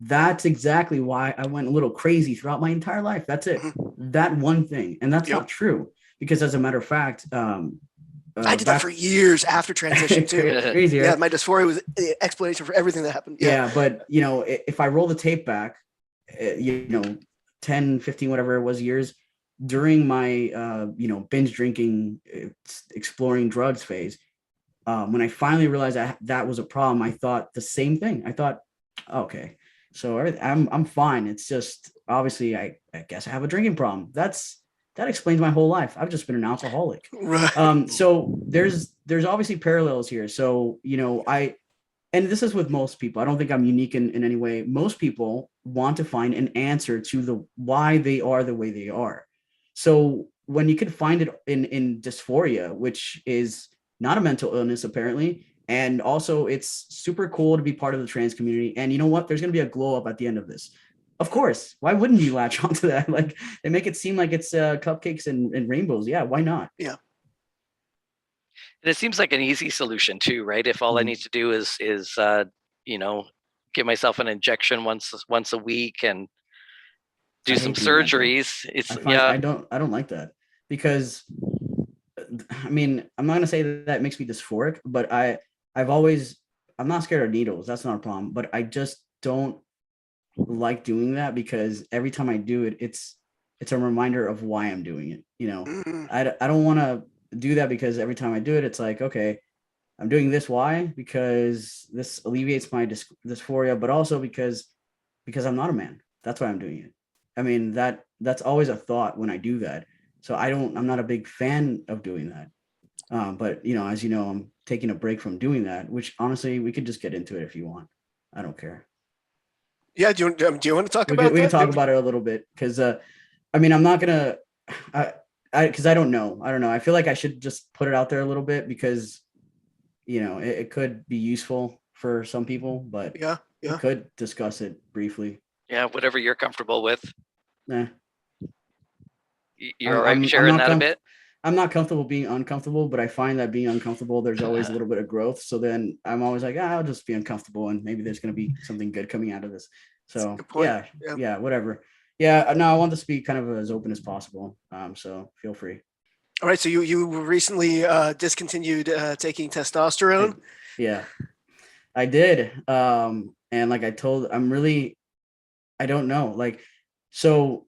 that's exactly why I went a little crazy throughout my entire life. That's it. That one thing. And that's not true, because as a matter of fact, I did that for years after transition too. Crazy, right? Yeah, my dysphoria was the explanation for everything that happened. Yeah, but if I roll the tape back, 10, 15, whatever it was years, during my binge drinking, exploring drugs phase, when I finally realized that was a problem, I thought the same thing. I thought, okay, so I'm fine. It's just, obviously, I guess I have a drinking problem. That explains my whole life. I've just been an alcoholic. Right. So there's obviously parallels here. So, and this is with most people. I don't think I'm unique in any way. Most people want to find an answer to the why they are the way they are. So when you can find it in dysphoria, which is not a mental illness, apparently, and also it's super cool to be part of the trans community. And you know what? There's going to be a glow up at the end of this. Of course. Why wouldn't you latch onto that? Like, they make it seem like it's cupcakes and rainbows. Yeah, why not? Yeah. And it seems like an easy solution too, right? If all I need to do is give myself an injection once a week and do some surgeries. I don't like that, because I mean, I'm not gonna say that makes me dysphoric, but I'm not scared of needles. That's not a problem. But I just don't like doing that, because every time I do it, it's a reminder of why I'm doing it. I don't want to do that, because every time I do it, it's like, okay, I'm doing this. Why? Because this alleviates my dysphoria, but also because I'm not a man. That's why I'm doing it. I mean, that's always a thought when I do that. So I'm not a big fan of doing that. But as you know, I'm taking a break from doing that, which honestly, we could just get into it if you want. I don't care. Yeah. Do you want to talk about that? We can talk about it a little bit, because I mean, I'm not gonna, because I don't know. I feel like I should just put it out there a little bit, because it could be useful for some people, but we could discuss it briefly. Yeah, whatever you're comfortable with. Nah. You're all right sharing that a bit? I'm not comfortable being uncomfortable, but I find that being uncomfortable, there's always a little bit of growth. So then I'm always like, I'll just be uncomfortable, and maybe there's going to be something good coming out of this. So yeah, whatever. Yeah, no, I want this to be kind of as open as possible. So feel free. All right. So you recently discontinued taking testosterone. Yeah, I did. And like I told, I'm really, I don't know. Like, so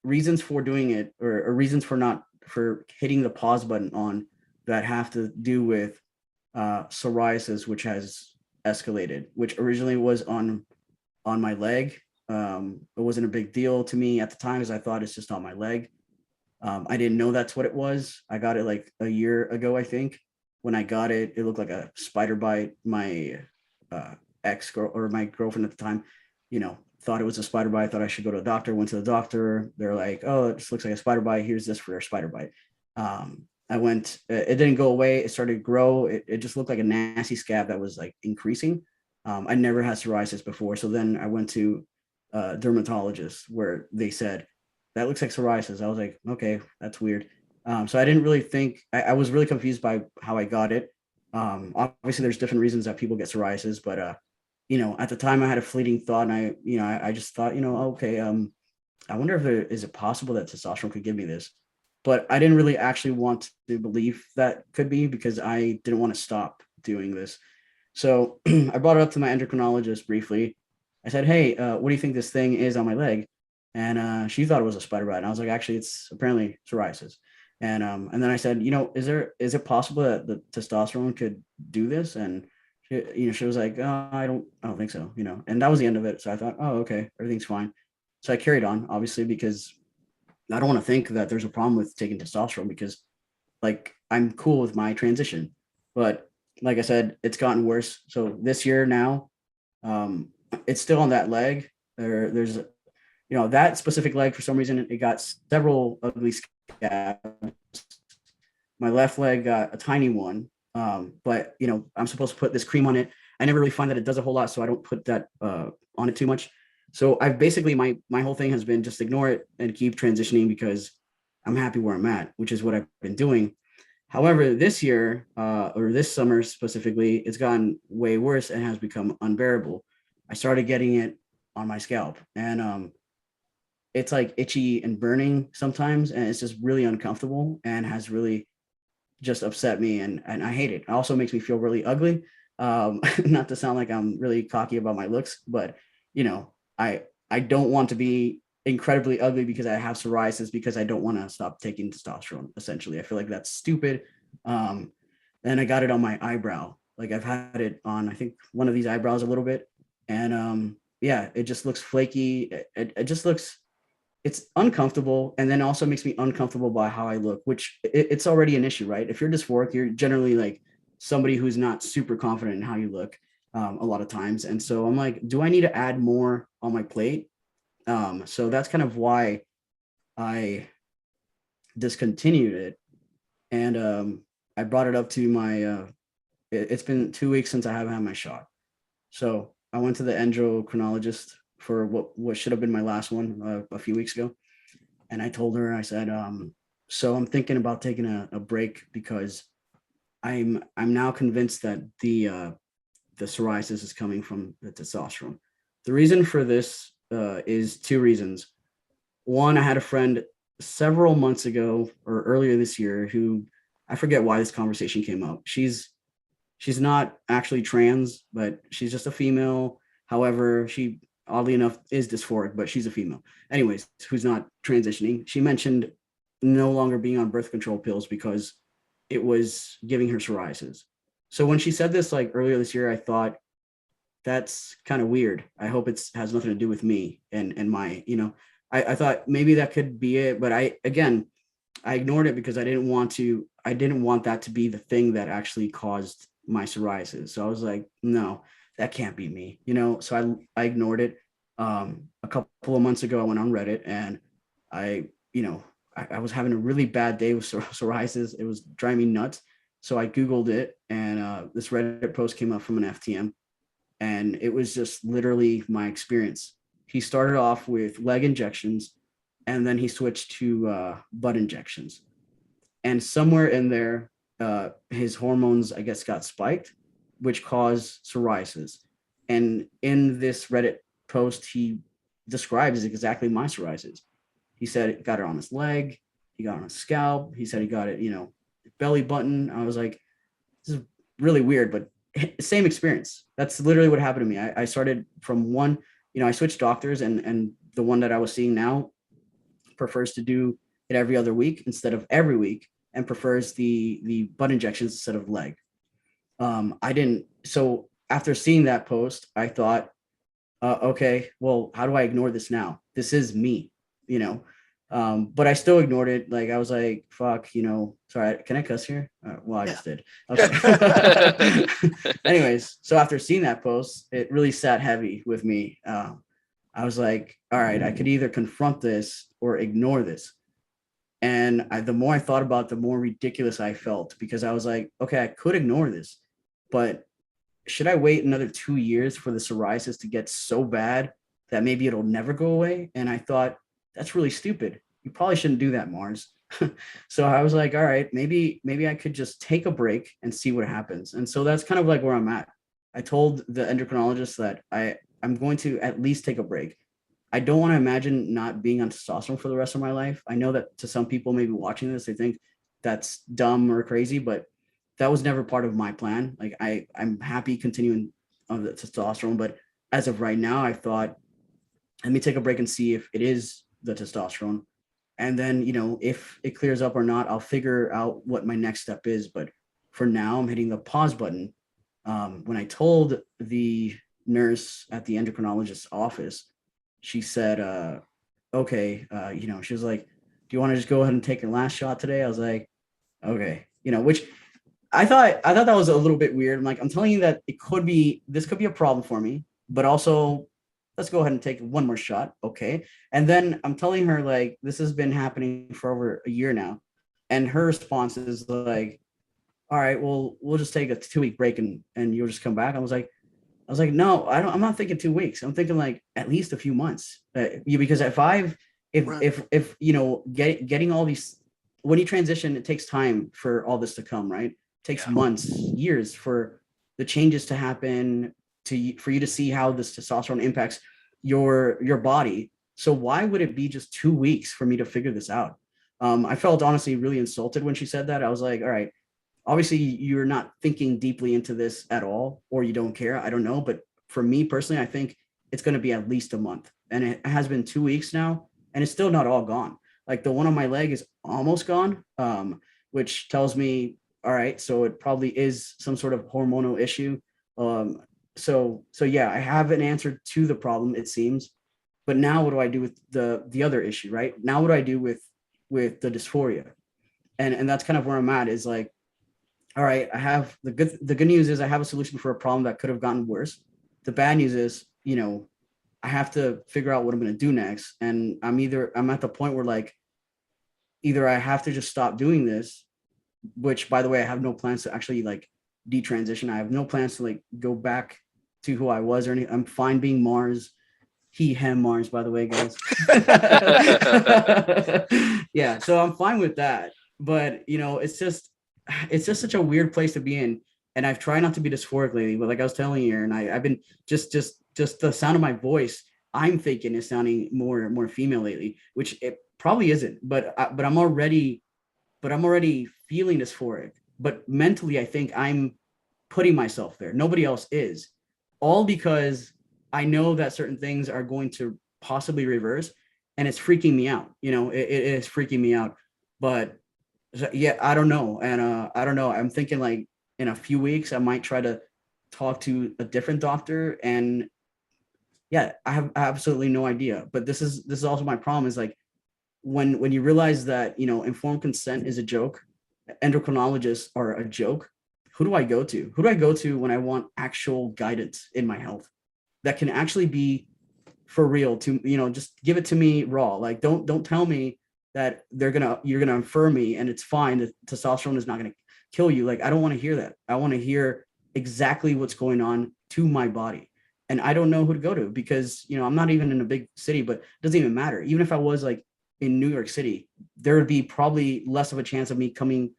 reasons for doing it, or reasons for not for hitting the pause button on that have to do with psoriasis, which has escalated, which originally was on my leg. It wasn't a big deal to me at the time, as I thought it's just on my leg. I didn't know that's what it was. I got it like a year ago, I think. When I got it, it looked like a spider bite. My ex girl, or my girlfriend at the time, thought it was a spider bite. Thought I should go to a doctor. Went to the doctor. They're like, "Oh, it just looks like a spider bite. Here's this for a spider bite." I went. It didn't go away. It started to grow. It just looked like a nasty scab that was like increasing. I never had psoriasis before, so then I went to a dermatologist where they said that looks like psoriasis. I was like, okay, that's weird. So I didn't really think, I was really confused by how I got it. Obviously there's different reasons that people get psoriasis, but at the time I had a fleeting thought, and I just thought, okay, I wonder if is it possible that testosterone could give me this? But I didn't really actually want to believe that could be, because I didn't want to stop doing this. So I brought it up to my endocrinologist briefly. I said, hey, what do you think this thing is on my leg? And she thought it was a spider bite. And I was like, actually, it's apparently psoriasis. And then I said, is it possible that the testosterone could do this? And she was like, oh, I don't think so, and that was the end of it. So I thought, oh, okay, everything's fine. So I carried on, obviously, because I don't want to think that there's a problem with taking testosterone, because like I'm cool with my transition. But like I said, it's gotten worse. So this year now, it's still on that leg. There's that specific leg, for some reason, it got several ugly scabs. My left leg got a tiny one, but I'm supposed to put this cream on it. I never really find that it does a whole lot, so I don't put that on it too much. So I've basically, my whole thing has been just ignore it and keep transitioning, because I'm happy where I'm at, which is what I've been doing. However, this year, or this summer specifically, it's gotten way worse and has become unbearable. I started getting it on my scalp, and it's like itchy and burning sometimes, and it's just really uncomfortable and has really just upset me, and I hate it. It also makes me feel really ugly. Not to sound like I'm really cocky about my looks, but I don't want to be incredibly ugly because I have psoriasis, because I don't want to stop taking testosterone. Essentially, I feel like that's stupid. Then I got it on my eyebrow. Like I've had it on, I think, one of these eyebrows a little bit, and yeah, it just looks flaky. It just looks, it's uncomfortable, and then also makes me uncomfortable by how I look, which it's already an issue, right? If you're dysphoric, you're generally like somebody who's not super confident in how you look, a lot of times. And so I'm like, do I need to add more on my plate? So that's kind of why I discontinued it. And I brought it up to my, it's been 2 weeks since I haven't had my shot. So I went to the endocrinologist for what should have been my last one a few weeks ago. And I told her, I said, so I'm thinking about taking a break, because I'm now convinced that the psoriasis is coming from the testosterone. The reason for this is two reasons. One, I had a friend several months ago or earlier this year who, I forget why this conversation came up. She's not actually trans, but she's just a female. However, she oddly enough is dysphoric, but she's a female. Anyways, who's not transitioning. She mentioned no longer being on birth control pills because it was giving her psoriasis. So when she said this like earlier this year, I thought, that's kind of weird. I hope it has nothing to do with me and my, I thought maybe that could be it. But I ignored it, because I didn't want that to be the thing that actually caused my psoriasis. So I was like, no, that can't be me, so I ignored it. A couple of months ago, I went on Reddit, and I was having a really bad day with psoriasis. It was driving me nuts. So I Googled it, and this Reddit post came up from an FTM, and it was just literally my experience. He started off with leg injections, and then he switched to butt injections. And somewhere in there, his hormones, I guess, got spiked, which caused psoriasis. And in this Reddit post, he describes exactly my psoriasis. He said he got it on his leg, he got it on his scalp. He said he got it, belly button. I was like, this is really weird, but same experience. That's literally what happened to me. I started from one, I switched doctors, and the one that I was seeing now prefers to do it every other week instead of every week, and prefers the butt injections instead of leg. I didn't. So after seeing that post, I thought, okay, well, how do I ignore this now? This is me, you know. But I still ignored it. Like I was like, fuck, sorry, can I cuss here? Well, I Yeah. just did. Okay. Anyways, so after seeing that post, it really sat heavy with me. I was like, all right, I could either confront this or ignore this. And the more I thought about it, the more ridiculous I felt, because I was like, okay, I could ignore this, but should I wait another 2 years for the psoriasis to get so bad that maybe it'll never go away? And I thought, that's really stupid. You probably shouldn't do that, Mars. So I was like, all right, maybe I could just take a break and see what happens. And so that's kind of like where I'm at. I told the endocrinologist that I'm going to at least take a break. I don't want to imagine not being on testosterone for the rest of my life. I know that to some people maybe watching this, they think that's dumb or crazy, but that was never part of my plan. Like I'm happy continuing on the testosterone, but as of right now, I thought, let me take a break and see if it is the testosterone. And then, if it clears up or not, I'll figure out what my next step is. But for now, I'm hitting the pause button. When I told the nurse at the endocrinologist's office, she said, okay, she was like, do you want to just go ahead and take your last shot today? I was like, okay, which I thought that was a little bit weird. I'm like, I'm telling you that this could be a problem for me, but also let's go ahead and take one more shot. Okay. And then I'm telling her, like, this has been happening for over a year now. And her response is like, all right, well, we'll just take a 2 week break and you'll just come back. I was like, no, I'm not thinking 2 weeks. I'm thinking like at least a few months. Because Right. if getting all these, when you transition, it takes time for all this to come, right? It takes Yeah. months, years for the changes to happen, for you to see how this testosterone impacts your body. So why would it be just 2 weeks for me to figure this out? I felt honestly really insulted when she said that. I was like, all right, obviously you're not thinking deeply into this at all, or you don't care. I don't know. But for me personally, I think it's going to be at least a month, and it has been 2 weeks now, and it's still not all gone. Like the one on my leg is almost gone, which tells me, all right, so it probably is some sort of hormonal issue. So yeah, I have an answer to the problem, it seems. But now what do I do with the other issue, right? Now what do I do with the dysphoria? And that's kind of where I'm at, is like, all right, I have the good news is I have a solution for a problem that could have gotten worse. The bad news is, I have to figure out what I'm going to do next. And I'm at the point where, like, either I have to just stop doing this, which, by the way, I have no plans to actually like detransition. I have no plans to like go back to who I was or anything. I'm fine being Mars. Him, Mars, by the way, guys. Yeah, so I'm fine with that. But it's just such a weird place to be in. And I've tried not to be dysphoric lately, but like I was telling you, and I've been just the sound of my voice, I'm thinking is sounding more female lately, which it probably isn't. But I'm already feeling dysphoric. But mentally, I think I'm putting myself there. Nobody else is. All because I know that certain things are going to possibly reverse, and it's freaking me out. It is freaking me out. But yeah, I don't know. And I don't know. I'm thinking like in a few weeks, I might try to talk to a different doctor. And yeah, I have absolutely no idea. But this is also my problem, is like, when you realize that informed consent is a joke, endocrinologists are a joke, who do I go to? Who do I go to when I want actual guidance in my health that can actually be for real? To just give it to me raw. Like, don't tell me that you're gonna infer me and it's fine, that testosterone is not gonna kill you. Like, I don't want to hear that. I want to hear exactly what's going on to my body. And I don't know who to go to, because I'm not even in a big city, but it doesn't even matter. Even if I was like in New York City, there would be probably less of a chance of me coming,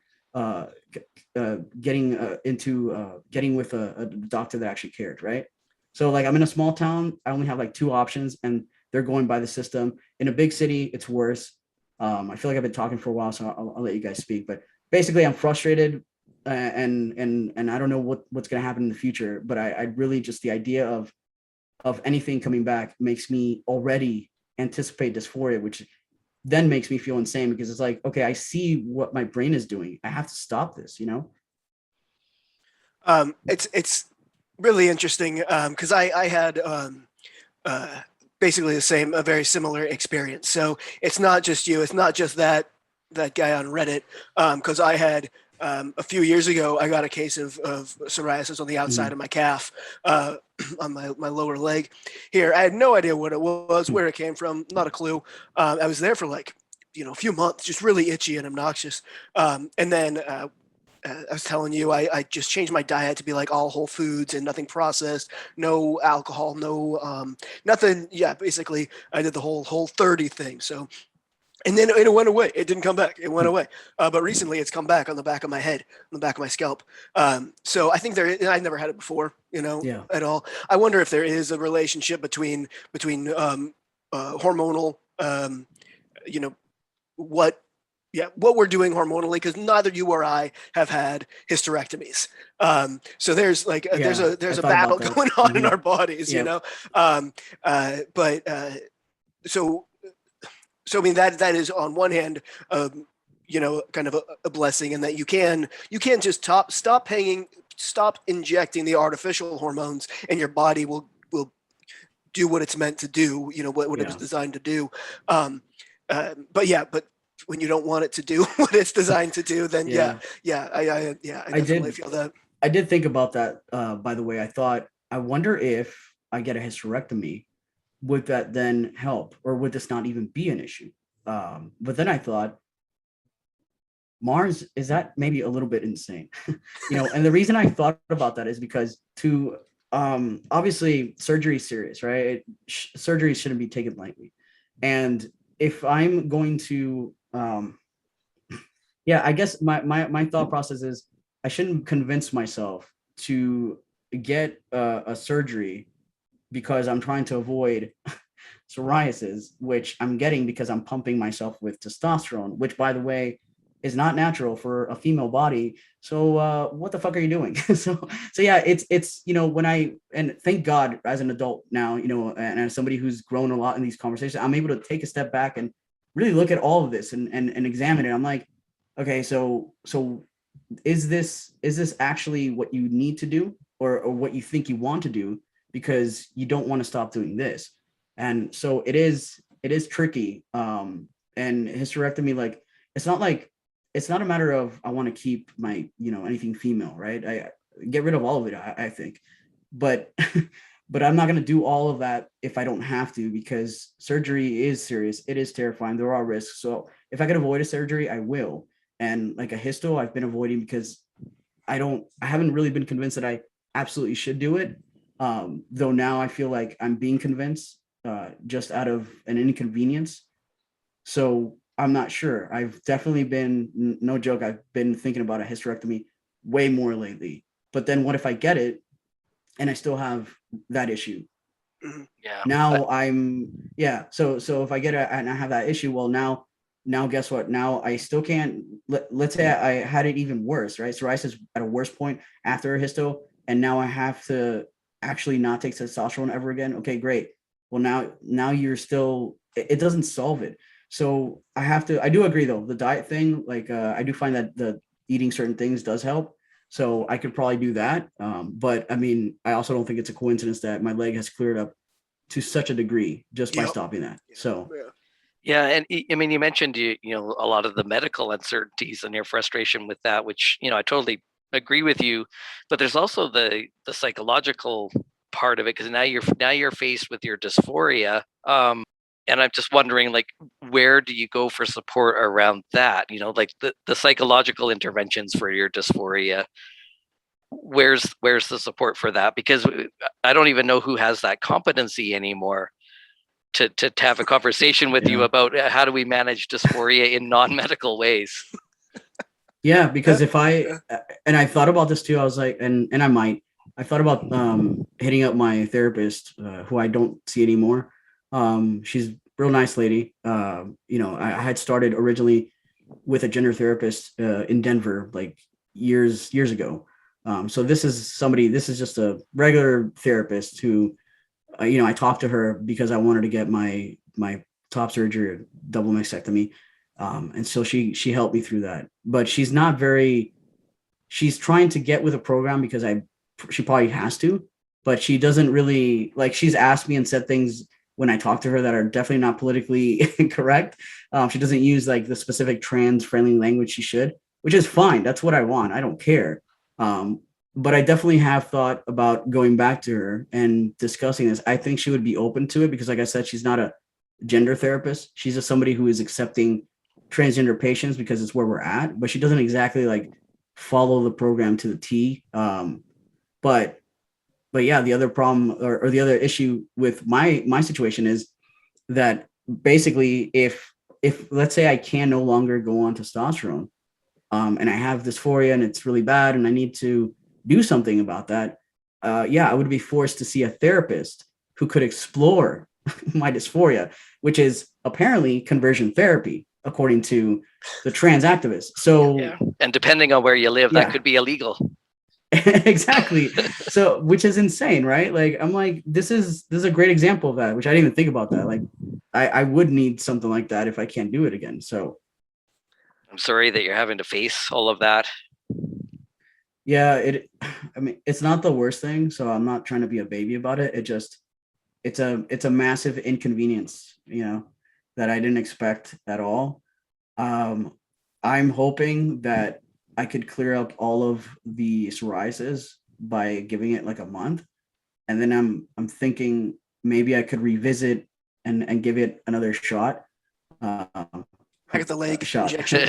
getting with a doctor that actually cared, right? So like, I'm in a small town, I only have like two options, and they're going by the system. In a big city, it's worse. I feel like I've been talking for a while, so I'll let you guys speak. But basically, I'm frustrated, and I don't know what's going to happen in the future. But I really just, the idea of of anything coming back makes me already anticipate dysphoria, which then makes me feel insane because it's like, okay, I see what my brain is doing. I have to stop this, you know? It's really interesting because I had uh, basically a very similar experience. So it's not just you. It's not just that guy on Reddit. Because I had a few years ago, I got a case of psoriasis on the outside of Mhm. my calf, on my lower leg. Here, I had no idea what it was, where it came from, not a clue. I was there for like a few months, just really itchy and obnoxious. And then I was telling you, I just changed my diet to be like all whole foods and nothing processed, no alcohol, no nothing. Yeah, basically, I did the whole 30 thing. So, and then it went away. It didn't come back. It went away. But recently, it's come back on the back of my head, on the back of my scalp. So I think I've never had it before, Yeah. at all. I wonder if there is a relationship between hormonal, you know, what what we're doing hormonally, because neither you or I have had hysterectomies. So there's like Yeah. I there's a thought about battle that. going on in Hmm. our bodies, Yep. but so I mean that is on one hand, kind of a blessing, in that you can just stop injecting the artificial hormones, and your body will do what it's meant to do, what it was Yeah. designed to do. But when you don't want it to do what it's designed to do, then Yeah. I I definitely did feel that. I did think about that, by the way. I thought, I wonder if I get a hysterectomy, would that then help, or would this not even be an issue? But then I thought, Mars, is that maybe a little bit insane? And the reason I thought about that is because obviously surgery is serious, right? Surgery shouldn't be taken lightly. And if I'm going to yeah, I guess my thought process is I shouldn't convince myself to get a surgery because I'm trying to avoid psoriasis, which I'm getting because I'm pumping myself with testosterone, which, by the way, is not natural for a female body. So what the fuck are you doing? So yeah, it's when and thank God, as an adult now, and as somebody who's grown a lot in these conversations, I'm able to take a step back and really look at all of this and examine it. I'm like, okay, so is this actually what you need to do, or what you think you want to do, because you don't want to stop doing this? And so it is tricky. And hysterectomy, it's not a matter of I want to keep my anything female, right? I get rid of all of it, I think. But but I'm not going to do all of that if I don't have to, because surgery is serious. It is terrifying. There are risks. So if I could avoid a surgery, I will. And like a histo, I've been avoiding because I haven't really been convinced that I absolutely should do it. Though now I feel like I'm being convinced, just out of an inconvenience. So I'm not sure. I've definitely been, no joke, I've been thinking about a hysterectomy way more lately. But then what if I get it and I still have that issue? Mhm. Yeah. Yeah. So if I get it and I have that issue, well, now guess what? Now I still can't. Let's say I had it even worse, right? Psoriasis at a worse point after a histo, and now I have to actually not take testosterone ever again. Okay, great. Well, now you're still. It doesn't solve it. So I have to. I do agree though. The diet thing, like, I do find that the eating certain things does help. So I could probably do that. But I mean, I also don't think it's a coincidence that my leg has cleared up to such a degree just by Yep. stopping that. Yeah. So Yeah. Yeah, and I mean, you mentioned a lot of the medical uncertainties and your frustration with that, which I totally agree with you. But there's also the psychological part of it, because now you're faced with your dysphoria, and I'm just wondering, like, where do you go for support around that? Like the psychological interventions for your dysphoria. Where's the support for that? Because I don't even know who has that competency anymore to have a conversation with you yeah. about how do we manage dysphoria in non-medical ways. Yeah, Yeah. because if I Yeah. and I thought about this too, I was like, and I thought about hitting up my therapist, who I don't see anymore. She's a real nice lady. I had started originally with a gender therapist in Denver, like years ago. So this is just a regular therapist who I talked to her because I wanted to get my top surgery, double mastectomy, and so she helped me through that. But she's not very. She's trying to get with a program because she probably has to, but she doesn't really like. She's asked me and said things when I talk to her that are definitely not politically correct. She doesn't use like the specific trans friendly language she should, which is fine. That's what I want. I don't care. Um, but I definitely have thought about going back to her and discussing this. I think she would be open to it because, like I said, she's not a gender therapist. She's just somebody who is accepting transgender patients because it's where we're at, but she doesn't exactly like follow the program to the T. But but yeah, the other problem or the other issue with my situation is that basically if let's say I can no longer go on testosterone, and I have dysphoria and it's really bad and I need to do something about that, yeah, I would be forced to see a therapist who could explore my dysphoria, which is apparently conversion therapy, according to the trans activists. So, yeah, and depending on where you live, that yeah, could be illegal. exactly. So, which is insane, right? Like, I'm like, this is a great example of that, which I didn't even think about that. Like, I would need something like that if I can't do it again. So, I'm sorry that you're having to face all of that. yeah, I mean, it's not the worst thing. So I'm not trying to be a baby about it. It's a massive inconvenience, that I didn't expect at all. Um, I'm hoping that I could clear up all of the psoriasis by giving it like a month, and then I'm thinking maybe I could revisit and give it another shot. Um, I got the leg shot. injection.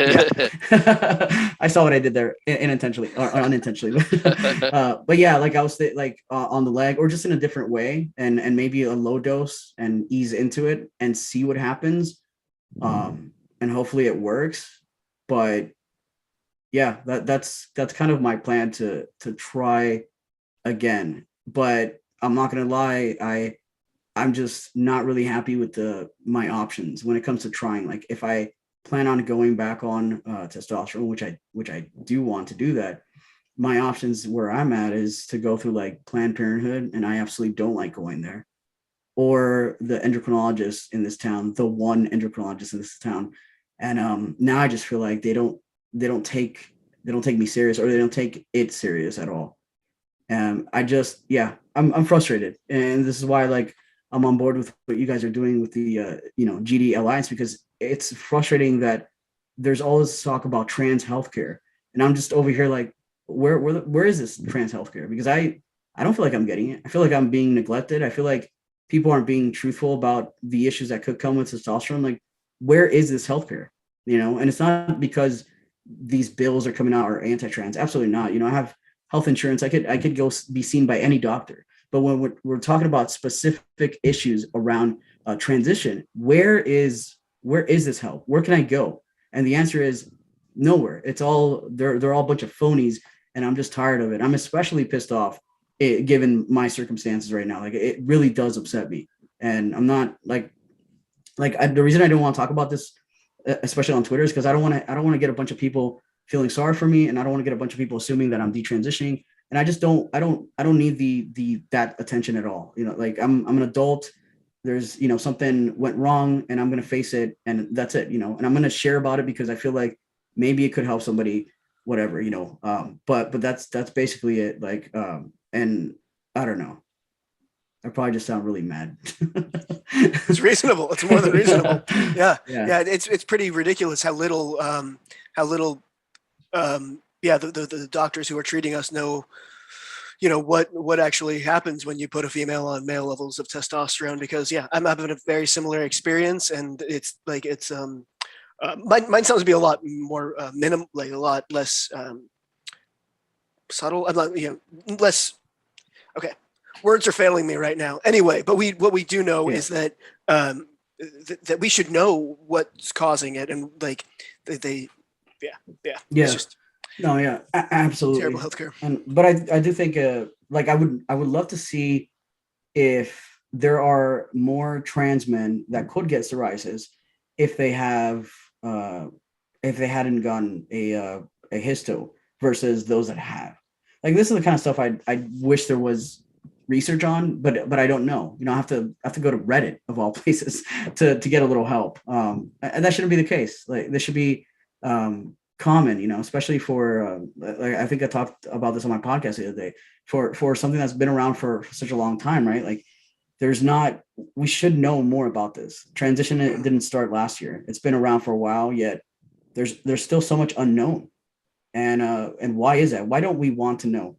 Yeah, I saw what I did there unintentionally or unintentionally. But yeah, like I was like on the leg or just in a different way, and maybe a low dose and ease into it and see what happens. And hopefully it works. But yeah, that's kind of my plan to try again. But I'm not gonna lie, I'm just not really happy with my options when it comes to trying. Like if I plan on going back on testosterone, which I do want to do that, my options where I'm at is to go through like Planned Parenthood, and I absolutely don't like going there, or the endocrinologist in this town, the one endocrinologist in this town. And now I just feel like they don't take me serious, or they don't take it serious at all. I just, yeah, I'm frustrated, and this is why like I'm on board with what you guys are doing with the GD Alliance, because it's frustrating that there's all this talk about trans healthcare, and I'm just over here like, where is this trans healthcare? Because I don't feel like I'm getting it. I feel like I'm being neglected. I feel like people aren't being truthful about the issues that could come with testosterone. Like, where is this healthcare? And it's not because these bills are coming out are anti-trans. Absolutely not. I have health insurance. I could go be seen by any doctor. But when we're talking about specific issues around transition, where is this help? Where can I go? And the answer is nowhere. It's all they're all a bunch of phonies, and I'm just tired of it. I'm especially pissed off given my circumstances right now. Like it really does upset me, and I'm not the reason I don't want to talk about this, especially on Twitter, is because I don't want to get a bunch of people feeling sorry for me, and I don't want to get a bunch of people assuming that I'm detransitioning. And I don't need that attention at all. Like I'm an adult. There's something went wrong, and I'm gonna face it, and that's it. And I'm gonna share about it because I feel like maybe it could help somebody, whatever. But that's basically it. Like and I don't know. I probably just sound really mad. It's reasonable. It's more than reasonable. Yeah, Yeah. yeah. It's pretty ridiculous how little yeah the doctors who are treating us know what actually happens when you put a female on male levels of testosterone. Because yeah, I'm having a very similar experience, and it's like mine sounds to be a lot more like a lot less subtle. I'm not less okay. Words are failing me right now. Anyway, but what we do know Yeah. is that that we should know what's causing it, and like they yeah, yeah, it's Yeah. just No, yeah, terrible absolutely. healthcare. But I do think like I would love to see if there are more trans men that could get psoriasis if they have if they hadn't gotten a histo versus those that have. Like this is the kind of stuff I wish there was research on, but I don't know. I have to go to Reddit of all places to get a little help. And that shouldn't be the case. Like this should be common, especially for like I think I talked about this on my podcast the other day, for something that's been around for such a long time, right? Like we should know more about this. Transition it didn't start last year. It's been around for a while, yet there's still so much unknown. And why is that? Why don't we want to know?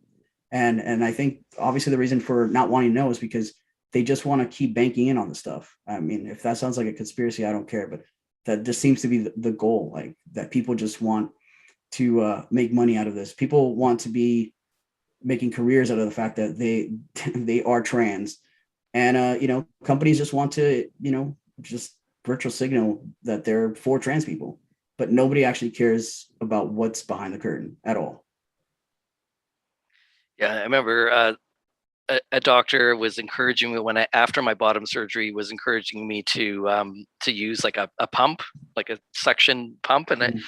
And I think obviously the reason for not wanting to know is because they just want to keep banking in on the stuff. I mean, if that sounds like a conspiracy, I don't care, but that just seems to be the goal, like that people just want to make money out of this. People want to be making careers out of the fact that they are trans. And companies just want to, just virtual signal that they're for trans people, but nobody actually cares about what's behind the curtain at all. Yeah, I remember a doctor was encouraging me after my bottom surgery, was encouraging me to use like a pump, like a suction pump, and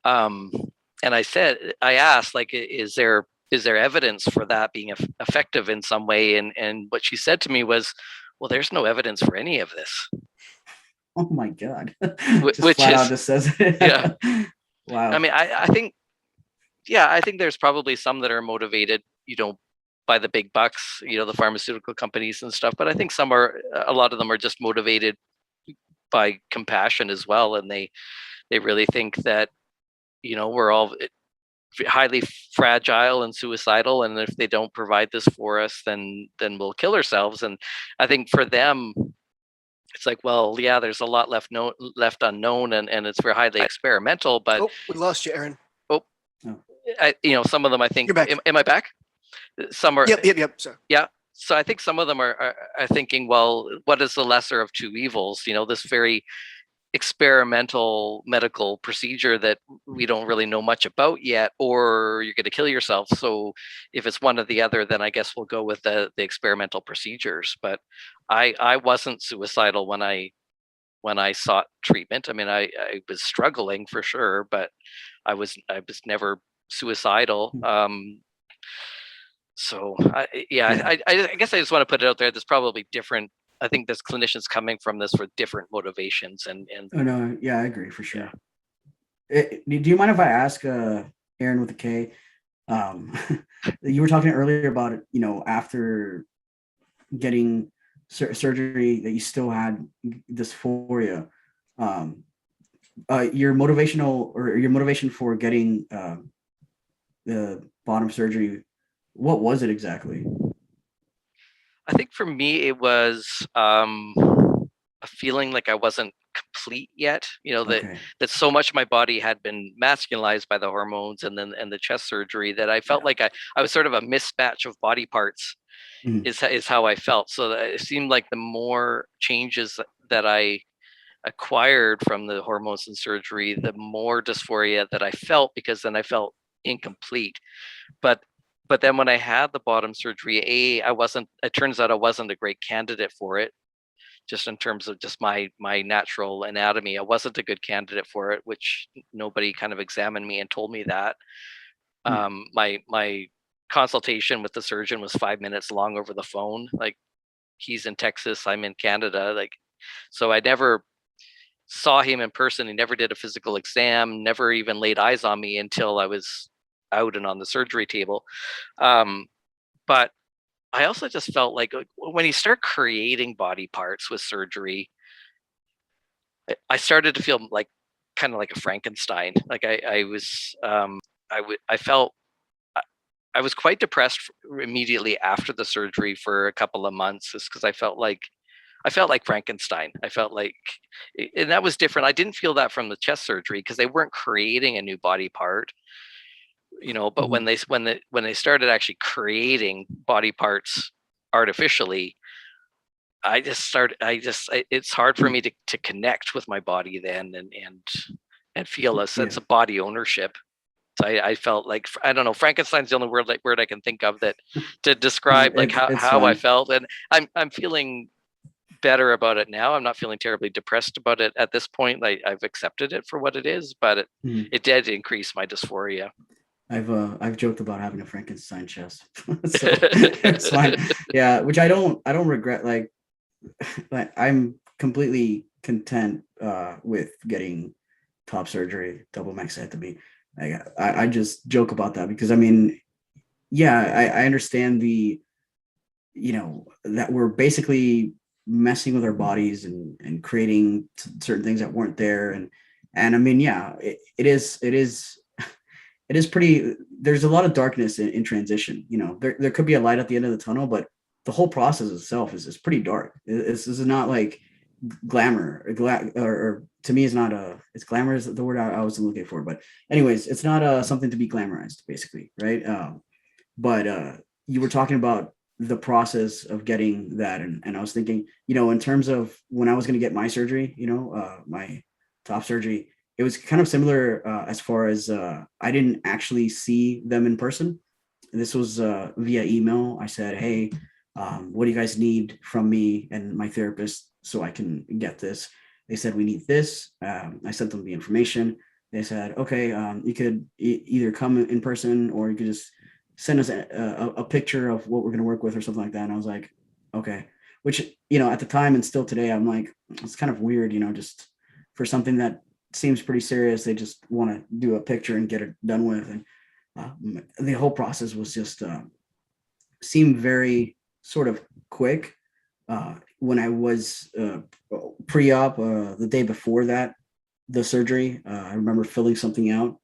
I asked, like, is there evidence for that being effective in some way? And what she said to me was, well, there's no evidence for any of this. Oh my God. Just which flat out just says it. Yeah. Wow. I mean, I think there's probably some that are motivated, by the big bucks, the pharmaceutical companies and stuff. But I think a lot of them are just motivated by compassion as well. And they really think that, we're all highly fragile and suicidal. And if they don't provide this for us, then we'll kill ourselves. And I think for them, it's like, well, yeah, there's a lot left unknown, and it's very highly experimental. But we lost you, Aaron. Some of them, I think. You're back. Am I back? Some are. Yep. Sorry. Yeah. So I think some of them are thinking, well, what is the lesser of two evils? This very experimental medical procedure that we don't really know much about yet, or you're going to kill yourself. So if it's one or the other, then I guess we'll go with the experimental procedures. But I wasn't suicidal when I sought treatment. I mean, I was struggling for sure, but I was never suicidal. So I guess I just want to put it out there. There's probably different. I think there's clinicians coming from this for different motivations and. Oh no, yeah, I agree for sure. Yeah. Do you mind if I ask Aaron with a K? You were talking earlier about it, after getting surgery that you still had dysphoria. Your motivation for getting the bottom surgery, what was it exactly? I think for me, it was a feeling like I wasn't complete yet. That so much of my body had been masculinized by the hormones and the chest surgery that I felt like I was sort of a mismatch of body parts. Is how I felt. So it seemed like the more changes that I acquired from the hormones and surgery, the more dysphoria that I felt, because then I felt incomplete. But then when I had the bottom surgery, it turns out I wasn't a great candidate for it, just in terms of just my natural anatomy. I wasn't a good candidate for it, which nobody kind of examined me and told me that. My consultation with the surgeon was 5 minutes long over the phone. Like, he's in Texas, I'm in Canada. Like, so I never saw him in person. He never did a physical exam, never even laid eyes on me until I was out and on the surgery table. But I also just felt like when you start creating body parts with surgery, I started to feel like kind of like a Frankenstein. Like I felt I was quite depressed immediately after the surgery for a couple of months, just because I felt like Frankenstein. I felt like, and that was different. I didn't feel that from the chest surgery because they weren't creating a new body part, but when they started actually creating body parts artificially, it's hard for me to connect with my body then and feel a sense of body ownership. So I felt like, I don't know, Frankenstein's the only word I can think of that to describe how I felt. And I'm feeling better about it now. I'm not feeling terribly depressed about it at this point. I've accepted it for what it is, but it did increase my dysphoria. I've joked about having a Frankenstein chest, so it's fine. Yeah, which I don't regret. Like I'm completely content with getting top surgery, double mastectomy. I just joke about that because I mean, yeah, I understand that we're basically messing with our bodies and creating certain things that weren't there, and I mean, yeah, it is pretty. There's a lot of darkness in transition. There could be a light at the end of the tunnel, but the whole process itself is pretty dark. This is not like glamour or to me it's not it's glamour is the word I was looking for, but anyways, it's not something to be glamorized basically, right? But you were talking about the process of getting that, and I was thinking, in terms of when I was going to get my surgery, my top surgery, it was kind of similar as far as I didn't actually see them in person. This was via email. I said, hey, what do you guys need from me and my therapist so I can get this? They said, we need this. I sent them the information. They said, okay, you could either come in person or you could just send us a picture of what we're going to work with or something like that. And I was like, okay, which, at the time and still today, I'm like, it's kind of weird, just for something that seems pretty serious. They just want to do a picture and get it done with. And the whole process was just seemed very sort of quick. When I was pre-op the day before that, the surgery, I remember filling something out,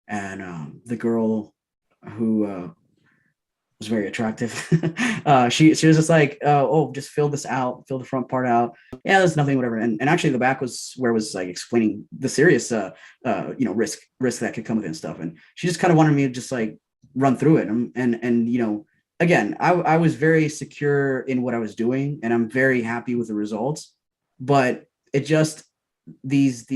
and the girl who was very attractive. She was just like, oh, just fill this out, fill the front part out. Yeah, there's nothing, whatever. And actually, the back was where it was like explaining the serious, risk that could come with it and stuff. And she just kind of wanted me to just like run through it. And again, I was very secure in what I was doing, and I'm very happy with the results. But it just these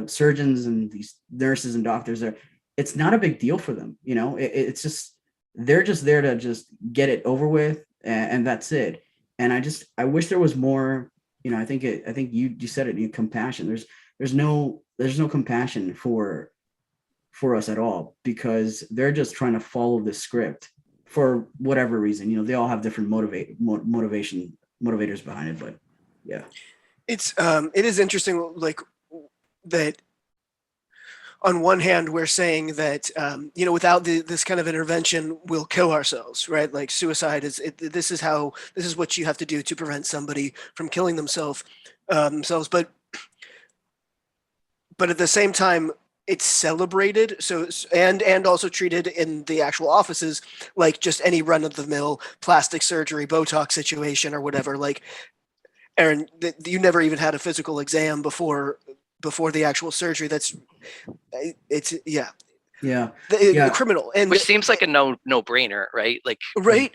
surgeons and these nurses and doctors are. It's not a big deal for them, it's just they're just there to just get it over with, and that's it. And I wish there was more. I think you said it. Compassion. There's no compassion for us at all, because they're just trying to follow the script for whatever reason. They all have different motivators behind it, but yeah. It is interesting, like that. On one hand, we're saying that without this kind of intervention, we'll kill ourselves, right? Like suicide this is what you have to do to prevent somebody from killing themselves. But at the same time, it's celebrated. So and also treated in the actual offices like just any run of the mill plastic surgery, Botox situation or whatever. Like Aaron, you never even had a physical exam before the actual surgery. It's yeah, Yeah. Yeah. criminal. And Which seems like a no brainer, right? Like, right.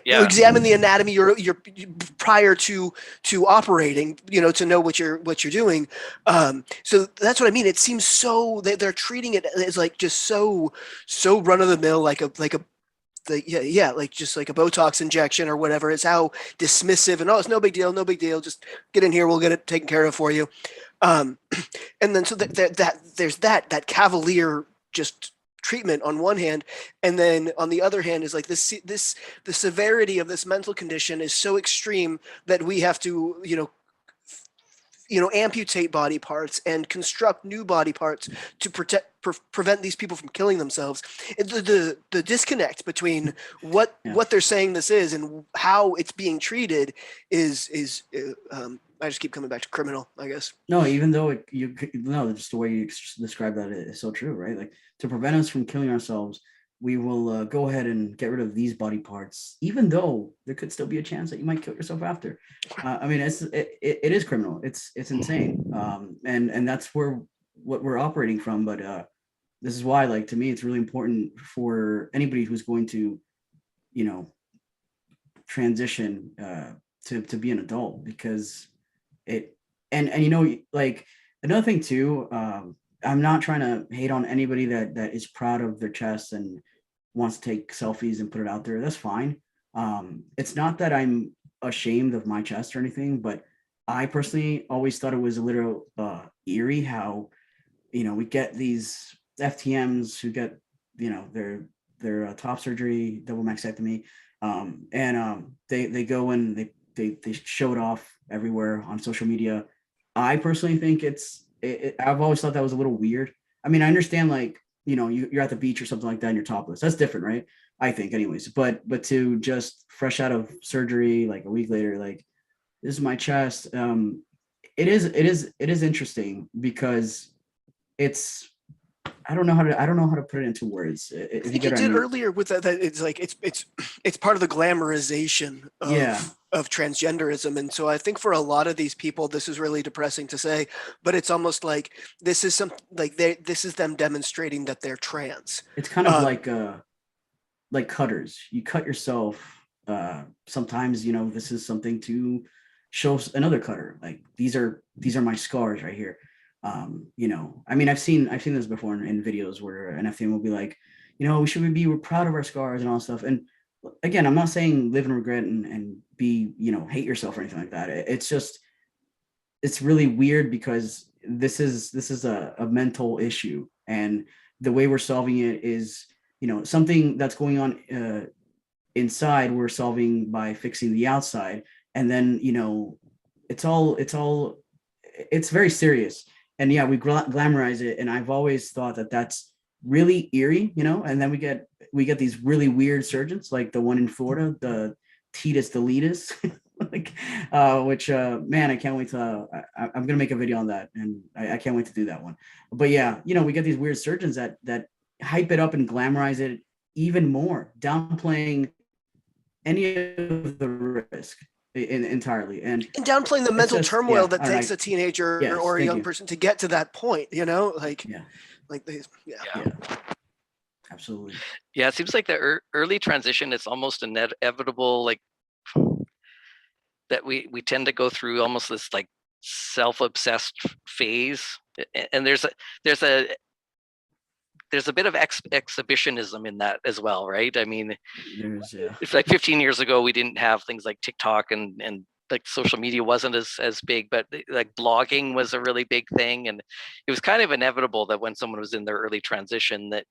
yeah. You examine the anatomy your prior to operating, to know what you're doing. So that's what I mean. It seems so they're treating it as like just so run of the mill, like like just like a Botox injection or whatever. It's how dismissive and, oh, it's no big deal, no big deal. Just get in here, we'll get it taken care of for you. Um, and then so that there's that cavalier just treatment on one hand, and then on the other hand is like the severity of this mental condition is so extreme that we have to amputate body parts and construct new body parts to prevent these people from killing themselves. The disconnect between Yeah. what they're saying this is and how it's being treated is I just keep coming back to criminal, I guess. No, even though just the way you describe that is so true, right? Like, to prevent us from killing ourselves, we will go ahead and get rid of these body parts, even though there could still be a chance that you might kill yourself after. I mean, it is criminal. It's insane, and that's what we're operating from. But this is why, like, to me, it's really important for anybody who's going to, you know, transition to be an adult, because it and like, another thing too, I'm not trying to hate on anybody that is proud of their chest and wants to take selfies and put it out there. That's fine. It's not that I'm ashamed of my chest or anything, but I personally always thought it was a little eerie how we get these FTMs who get their top surgery, double mastectomy, and they go and they show it off everywhere on social media. I personally think I've always thought that was a little weird. I mean, I understand, like, you're at the beach or something like that and you're topless. That's different, right? I think, anyways. But to just fresh out of surgery, like a week later, like, this is my chest. It is interesting because it's I don't know how to put it into words. I If you think you get what I did mean. earlier with that it's like it's part of the glamorization Yeah, of transgenderism. And so I think for a lot of these people, this is really depressing to say, but it's almost like this is them demonstrating that they're trans. it's kind of Um, like cutters. You cut yourself. Sometimes this is something to show another cutter. Like, these are my scars right here. I mean, I've seen this before in videos where an FTM will be like, we're proud of our scars and all that stuff. And again, I'm not saying live in regret and be, hate yourself or anything like that. It's just, it's really weird because this is a mental issue, and the way we're solving it is, something that's going on inside, we're solving by fixing the outside. And then, it's very serious. And yeah, we glamorize it, and I've always thought that that's really eerie, and then we get these really weird surgeons, like the one in Florida, the Titus deletus, like, which, man, I can't wait to I'm gonna make a video on that, and I can't wait to do that one. But yeah, we get these weird surgeons that hype it up and glamorize it even more, downplaying any of the risk entirely. And and downplaying the it's mental just, turmoil yeah, that I don't takes know. a teenager Yes, or a thank young you. person to get to that point, like Yeah, like they, yeah. Yeah. yeah, absolutely. Yeah, it seems like the early transition is almost inevitable, like that we tend to go through almost this like self-obsessed phase. And there's a there's a bit of exhibitionism in that as well, right? I mean, Yeah, if like 15 years ago we didn't have things like TikTok and like social media wasn't as big, but like blogging was a really big thing, and it was kind of inevitable that when someone was in their early transition that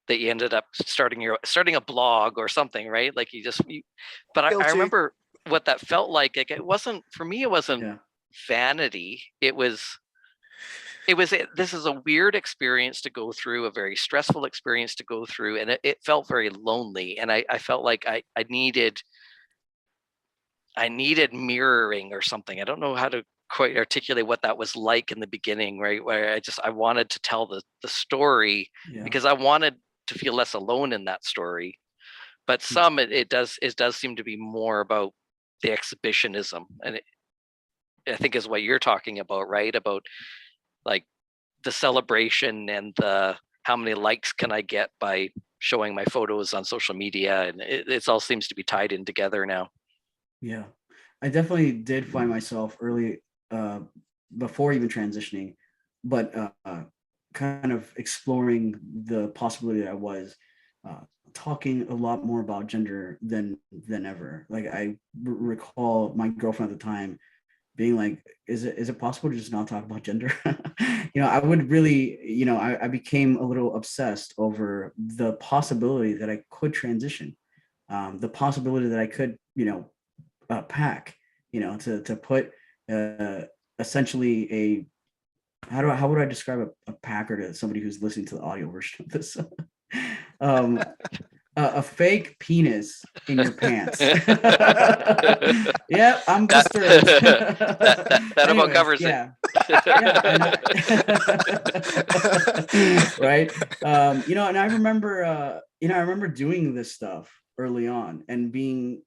you ended up starting a blog or something, right? Like but I Guilty. remember what that felt like. Like, it wasn't, for me, it wasn't yeah, vanity. This is a weird experience to go through, a very stressful experience to go through, and it felt very lonely. And I felt like I needed mirroring or something. I don't know how to quite articulate what that was like in the beginning, right? Where I wanted to tell the story yeah. because I wanted to feel less alone in that story. But it does seem to be more about the exhibitionism, and I think is what you're talking about, right? About like the celebration and the how many likes can I get by showing my photos on social media, and it all seems to be tied in together now. Yeah, I definitely did find myself early, uh, before even transitioning, but kind of exploring the possibility that I was uh, talking a lot more about gender than ever. Like, I recall my girlfriend at the time being like, "Is it possible to just not talk about gender?" I would really, I became a little obsessed over the possibility that I could transition, the possibility that I could, pack, to put uh, essentially how would I describe a packer to somebody who's listening to the audio version of this? um, a fake penis in your pants. Yeah, I'm that disturbed. that about Anyways, covers it. yeah, yeah, right. And I remember doing this stuff early on and being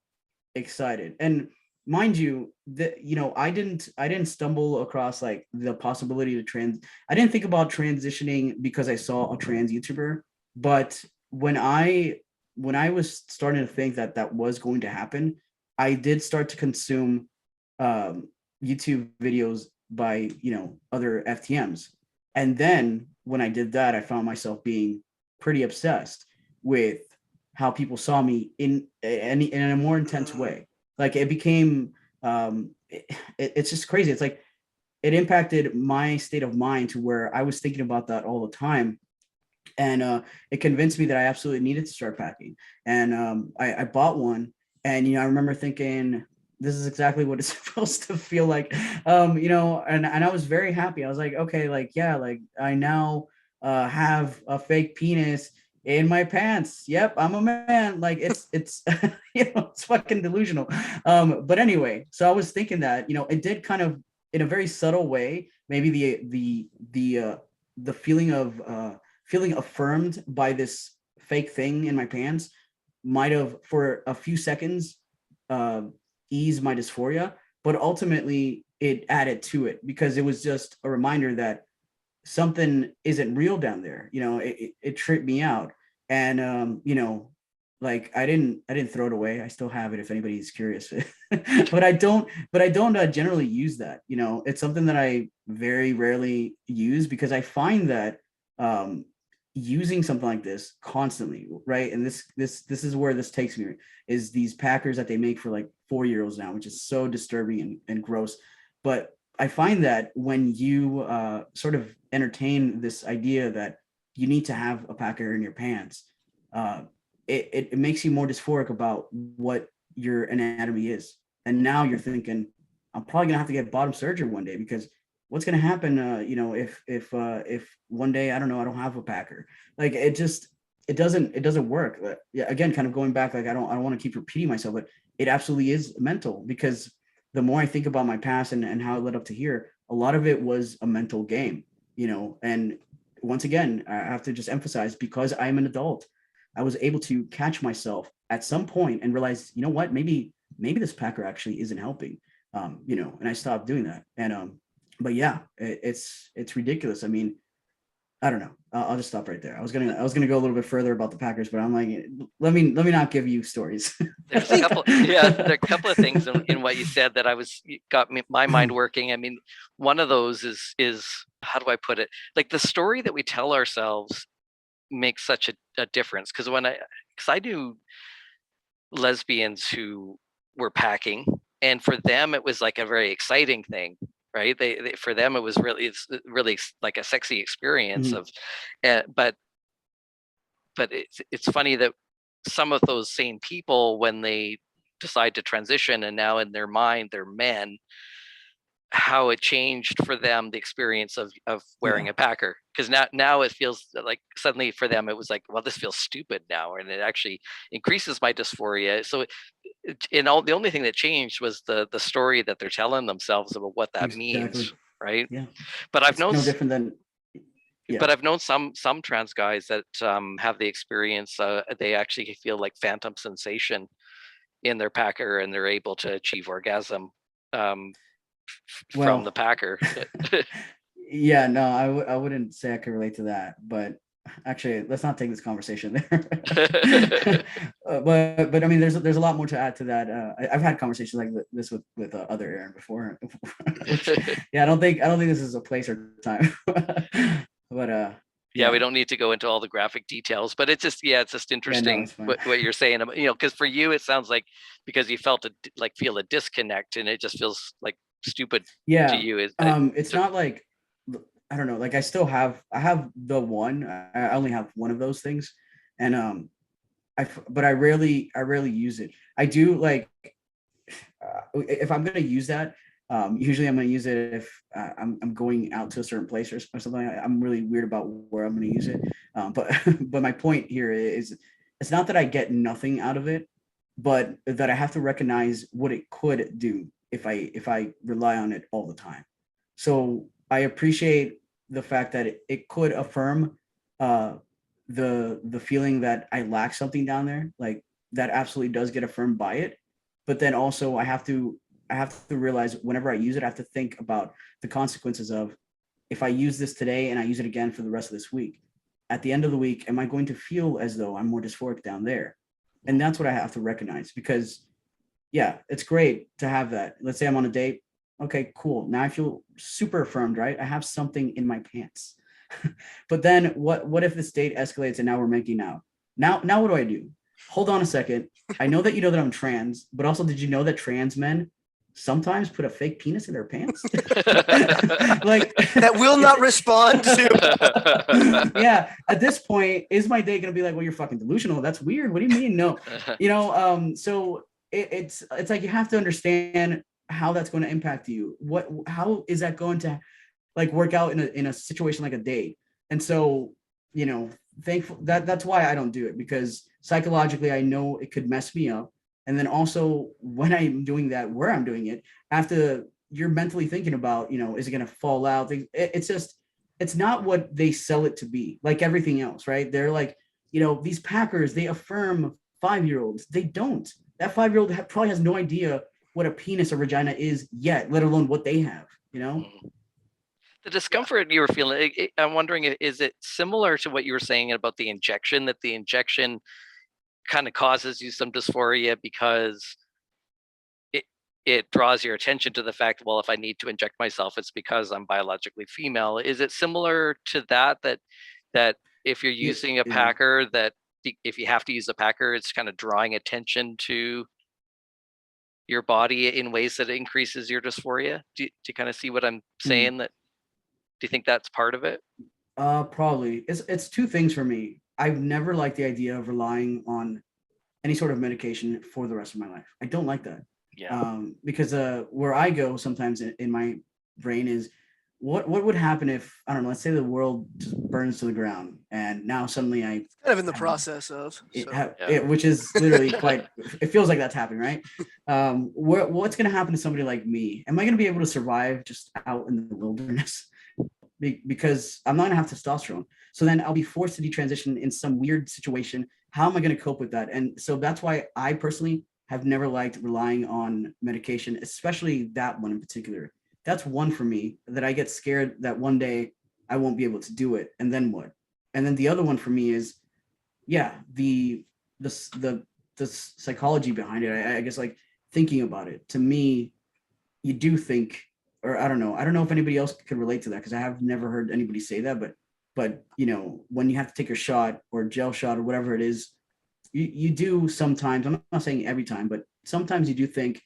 excited. And mind you, that I didn't stumble across like the possibility to I didn't think about transitioning because I saw a trans YouTuber. But when I was starting to think that that was going to happen, I did start to consume um YouTube videos by other FTMs. And then when I did that, I found myself being pretty obsessed with how people saw me in a more intense way. Like, it became it's just crazy. It's like it impacted my state of mind to where I was thinking about that all the time. And it convinced me that I absolutely needed to start packing. And I bought one, and I remember thinking, this is exactly what it's supposed to feel like. And I was very happy. I was like, okay, like, yeah, like I now have a fake penis in my pants. Yep, I'm a man. Like it's it's fucking delusional. But anyway, so I was thinking that it did kind of, in a very subtle way, maybe the feeling of feeling affirmed by this fake thing in my pants might have, for a few seconds, uh, eased my dysphoria, but ultimately it added to it, because it was just a reminder that something isn't real down there. It tripped me out. And like I didn't throw it away. I still have it if anybody's curious. But I don't generally use that. It's something that I very rarely use, because I find that um using something like this constantly, right? And this is where this takes me, is these packers that they make for like 4-year-olds now, which is so disturbing and gross. But I find that when you sort of entertain this idea that you need to have a packer in your pants, uh, it makes you more dysphoric about what your anatomy is. And now you're thinking, I'm probably gonna have to get bottom surgery one day, because what's gonna happen, if one day, I don't know, I don't have a packer. Like it doesn't work. Yeah, again, kind of going back, like I don't want to keep repeating myself, but it absolutely is mental, because the more I think about my past and how it led up to here, a lot of it was a mental game. And once again, I have to just emphasize, because I'm an adult, I was able to catch myself at some point and realize, what, maybe this packer actually isn't helping. And I stopped doing that. And but yeah, it's ridiculous. I mean, I don't know. I'll just stop right there. I was gonna go a little bit further about the Packers, but I'm like, let me not give you stories. There's a couple, yeah, there are a couple of things in what you said that got my mind working. I mean, one of those is how do I put it? Like, the story that we tell ourselves makes such a difference. Because I knew lesbians who were packing, and for them it was like a very exciting thing, right? For them it's really like a sexy experience of, but it's funny that some of those same people, when they decide to transition and now in their mind they're men, how it changed for them the experience of wearing a packer. Because now it feels like suddenly for them it was like, well, this feels stupid now, and it actually increases my dysphoria. So the only thing that changed was the story that they're telling themselves about what that Exactly. means, right? Yeah. But I've It's known no different than, yeah. but I've known some trans guys that have the experience. They actually feel like phantom sensation in their packer, and they're able to achieve orgasm um, from the Well, packer. yeah, no, I wouldn't say I could relate to that, but actually, let's not take this conversation there. But I mean, there's a lot more to add to that. I've had conversations like this with other Aaron before, which, yeah, I don't think this is a place or time. But Yeah, we yeah, don't need to go into all the graphic details, but it's just yeah, no, interesting it's fine. what you're saying about, because for you it sounds like, because you feel a disconnect, and it just feels like stupid to Yeah, you. it's not like, I don't know, like I have the one. I only have one of those things, and but I rarely use it. I do, like, if I'm gonna use that, usually I'm gonna use it if I'm going out to a certain place, or something. I'm really weird about where I'm gonna use it. But but my point here is, it's not that I get nothing out of it, but that I have to recognize what it could do if I rely on it all the time. So I appreciate the fact that it could affirm uh, the feeling that I lack something down there. Like, that absolutely does get affirmed by it. But then also I have to realize, whenever I use it, I have to think about the consequences of, if I use this today and I use it again for the rest of this week, at the end of the week, am I going to feel as though I'm more dysphoric down there? And that's what I have to recognize, because yeah, it's great to have that. Let's say I'm on a date. Okay, cool. Now I feel super affirmed, right? I have something in my pants. But then what if this date escalates and now we're making out? Now what do I do? Hold on a second. I know that you know that I'm trans, but also, did you know that trans men sometimes put a fake penis in their pants. Like that will not respond to. yeah, at this point, is my day gonna be like, well, you're fucking delusional? That's weird. What do you mean? No, so it's like you have to understand how that's going to impact you. How is that going to like work out in a situation like a date? And so, thankful that's why I don't do it, because psychologically I know it could mess me up. And then also when I'm doing that, where I'm doing it, after you're mentally thinking about, is it going to fall out? It's just, it's not what they sell it to be, like everything else, right? They're like, these Packers, they affirm 5-year-olds. They don't. That 5-year-old probably has no idea what a penis or vagina is yet, let alone what they have, The discomfort you were feeling, I'm wondering, is it similar to what you were saying about the injection, that the injection kind of causes you some dysphoria because it draws your attention to the fact, well, if I need to inject myself, it's because I'm biologically female. Is it similar to that if you're using a Packer, that if you have to use a Packer, it's kind of drawing attention to your body in ways that increases your dysphoria? Do you kind of see what I'm saying? That do you think that's part of it? Probably. It's two things for me. I've never liked the idea of relying on any sort of medication for the rest of my life. I don't like that. Yeah. Because where I go sometimes in my brain is what would happen if, I don't know, let's say the world just burns to the ground and now suddenly I kind of in the process of which is literally quite, it feels like that's happening, right? What's going to happen to somebody like me? Am I going to be able to survive just out in the wilderness? Because I'm not going to have testosterone. So then I'll be forced to detransition in some weird situation. How am I going to cope with that? And so that's why I personally have never liked relying on medication, especially that one in particular. That's one for me that I get scared that one day I won't be able to do it. And then what? And then the other one for me is, the psychology behind it. I guess, like, thinking about it, to me, you do think, or I don't know if anybody else could relate to that, because I have never heard anybody say that, but when you have to take your shot or gel shot or whatever it is, you do sometimes, I'm not saying every time, but sometimes you do think,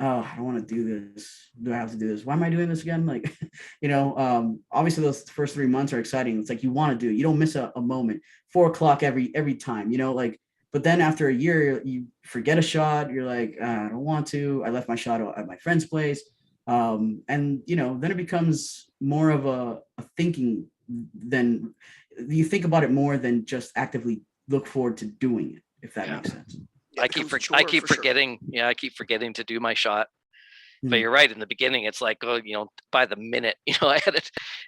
oh, I don't want to do this. Do I have to do this? Why am I doing this again? Like, obviously those first 3 months are exciting. It's like you want to do it. You don't miss a moment. 4 o'clock every time, like, but then after a year, you forget a shot. You're like, I don't want to. I left my shot at my friend's place. And, then it becomes more of a thinking, than you think about it more than just actively look forward to doing it, if that makes sense. I keep forgetting. Sure. I keep forgetting to do my shot. But you're right. In the beginning, it's like, by the minute, I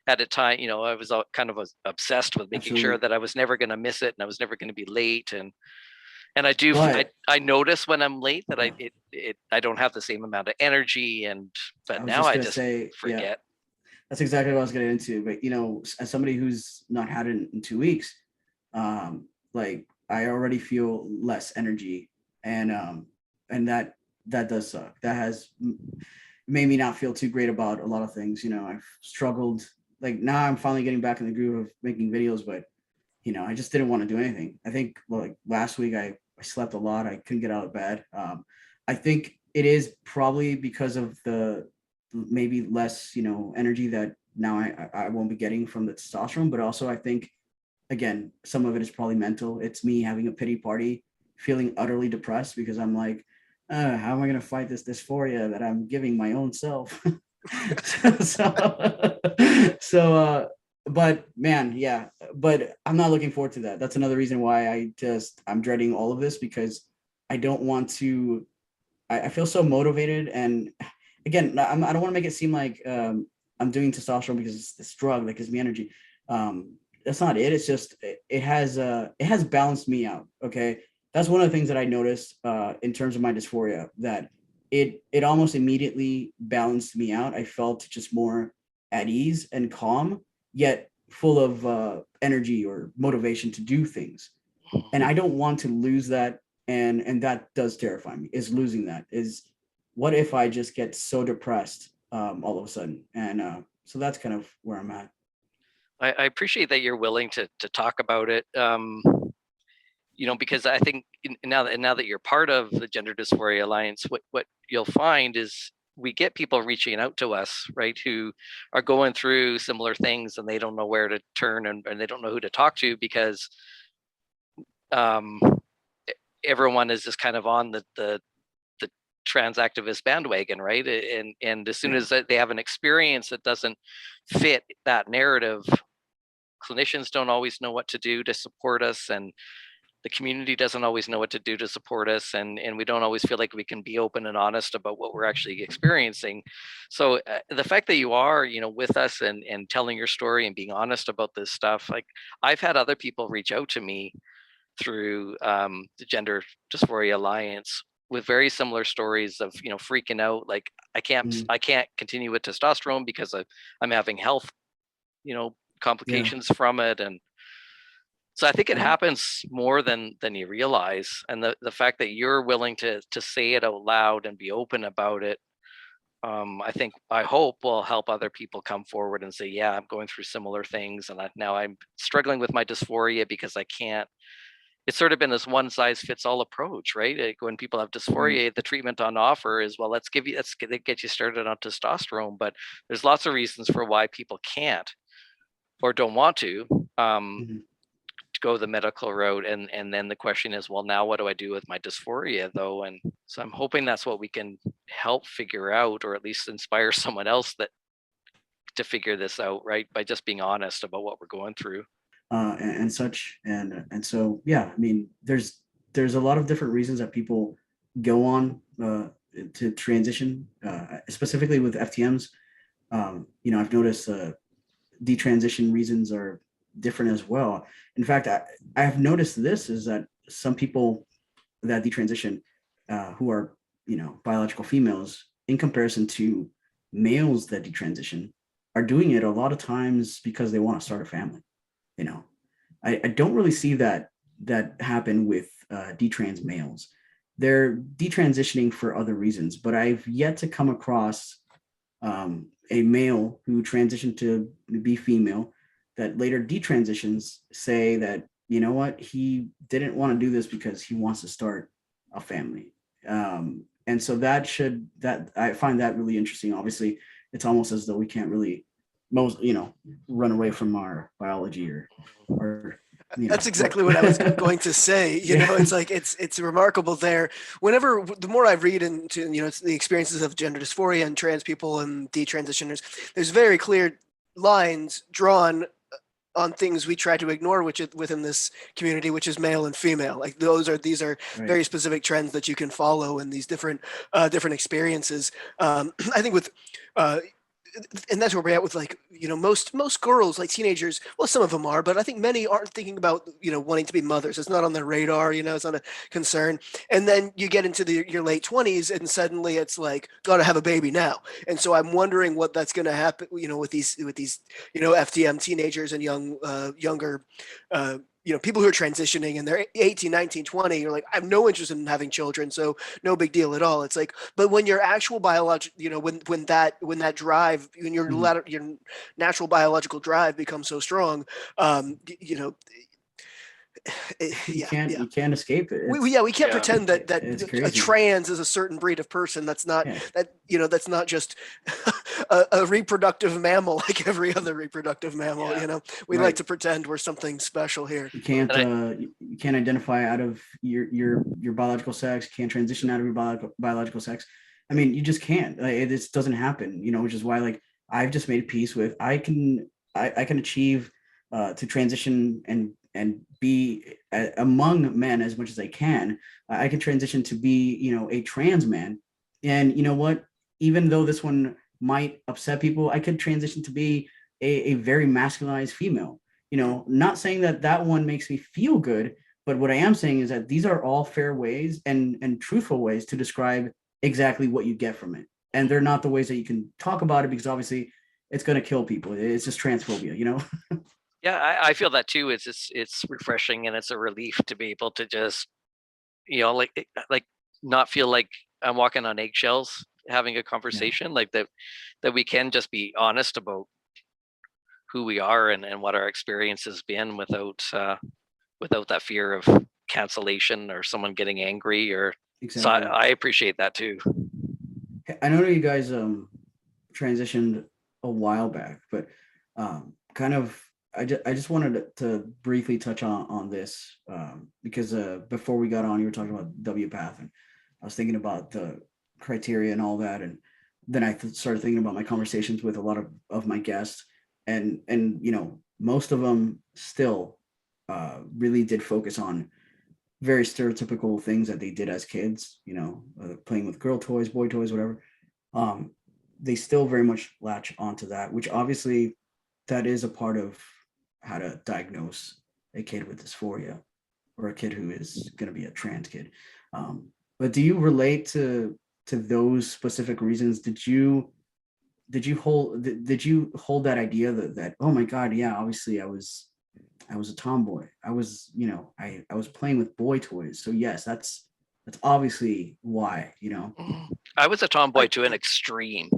had a time, I was kind of obsessed with making sure that I was never going to miss it and I was never going to be late. And I do, I notice when I'm late that I don't have the same amount of energy, but now I just forget. Yeah, that's exactly what I was getting into. But, as somebody who's not had it in 2 weeks, like, I already feel less energy, and that does suck. That has made me not feel too great about a lot of things. I've struggled. Like, now I'm finally getting back in the groove of making videos, but I just didn't want to do anything. I think, like, last week I slept a lot. I couldn't get out of bed. I think it is probably because of the maybe less, energy that now I won't be getting from the testosterone, but also I think, again, some of it is probably mental. It's me having a pity party, feeling utterly depressed because I'm like, how am I going to fight this dysphoria that I'm giving my own self? But man, yeah, but I'm not looking forward to that. That's another reason why I'm dreading all of this, because I don't want to, I feel so motivated. And again, I don't want to make it seem like I'm doing testosterone because it's this drug that gives me energy. That's not it. It's just, it has balanced me out. Okay. That's one of the things that I noticed in terms of my dysphoria, that it almost immediately balanced me out. I felt just more at ease and calm, yet full of energy or motivation to do things. And I don't want to lose that. And that does terrify me, is losing that. Is, what if I just get so depressed all of a sudden? And so that's kind of where I'm at. I appreciate that you're willing to talk about it. Because I think now that you're part of the Gender Dysphoria Alliance, what you'll find is we get people reaching out to us, right, who are going through similar things and they don't know where to turn, and they don't know who to talk to, because everyone is just kind of on the trans activist bandwagon, right? And as soon as they have an experience that doesn't fit that narrative, clinicians don't always know what to do to support us, and the community doesn't always know what to do to support us, and we don't always feel like we can be open and honest about what we're actually experiencing. So the fact that you are, with us and telling your story and being honest about this stuff, like, I've had other people reach out to me through the Gender Dysphoria Alliance with very similar stories of freaking out, like, I can't continue with testosterone because I'm having health complications from it. And so I think it happens more than you realize. And the fact that you're willing to say it out loud and be open about it, I hope will help other people come forward and say, yeah, I'm going through similar things, and now I'm struggling with my dysphoria because I can't. It's sort of been this one size fits all approach, right? Like, when people have dysphoria, the treatment on offer is, well, let's get you started on testosterone, but there's lots of reasons for why people can't or don't want to go the medical route. And then the question is, well, now what do I do with my dysphoria though? And so I'm hoping that's what we can help figure out, or at least inspire someone else to figure this out, right? By just being honest about what we're going through. And such. And so, yeah, I mean, there's a lot of different reasons that people go on to transition, specifically with FTMs. I've noticed detransition reasons are different as well. In fact, I have noticed this is that some people that detransition who are, biological females, in comparison to males that detransition, are doing it a lot of times because they want to start a family. I don't really see that happen with detrans males. They're detransitioning for other reasons, but I've yet to come across a male who transitioned to be female that later detransitions say that, you know what, he didn't want to do this because he wants to start a family. And so that I find that really interesting. Obviously, it's almost as though we can't really run away from our biology or that's exactly what I was going to say. It's like it's remarkable there. Whenever the more I read into it's the experiences of gender dysphoria and trans people and detransitioners, there's very clear lines drawn on things we try to ignore, which is within this community, which is male and female. Like these are very specific trends that you can follow in these different experiences. I think with and that's where we're at with, like, most girls, like teenagers, well, some of them are, but I think many aren't thinking about wanting to be mothers. It's not on their radar. It's not a concern. And then you get into your late 20s and suddenly it's like, gotta have a baby now. And so I'm wondering what that's going to happen with these FTM teenagers and younger people who are transitioning and they're 18, 19, 20. You're like, I have no interest in having children, so no big deal at all. It's like, but when your actual biological, when that drive, when your natural biological drive becomes so strong, you can't escape it. We can't pretend that a trans is a certain breed of person. That's not that's not just a reproductive mammal like every other reproductive mammal. We like to pretend we're something special here. You can't identify out of your biological sex. You can't transition out of your biological sex. I mean, you just can't. It just doesn't happen. Which is why, like, I've just made peace with I can achieve to transition and be among men as much as I can. I can transition to be, a trans man. And you know what? Even though this one might upset people, I could transition to be a very masculinized female. Not saying that one makes me feel good, but what I am saying is that these are all fair ways and truthful ways to describe exactly what you get from it. And they're not the ways that you can talk about it, because obviously it's going to kill people. It's just transphobia, Yeah, I feel that too. It's refreshing and it's a relief to be able to just, like not feel like I'm walking on eggshells having a conversation, like that we can just be honest about who we are and what our experience has been without that fear of cancellation or someone getting angry. Or exactly. So I appreciate that too. I know you guys transitioned a while back, but kind of I just wanted to briefly touch on this because before we got on, you were talking about W path, and I was thinking about the criteria and all that, and then I started thinking about my conversations with a lot of my guests, and you know, most of them still really did focus on very stereotypical things that they did as kids, you know, playing with girl toys, boy toys, whatever. um, they still very much latch onto that, which obviously that is a part of how to diagnose a kid with dysphoria or a kid who is going to be a trans kid. But do you relate to those specific reasons? Did you hold that idea that oh my god, yeah, obviously I was a tomboy. I was, you know, I was playing with boy toys. So yes, that's obviously why, you know. I was a tomboy I, to an extreme.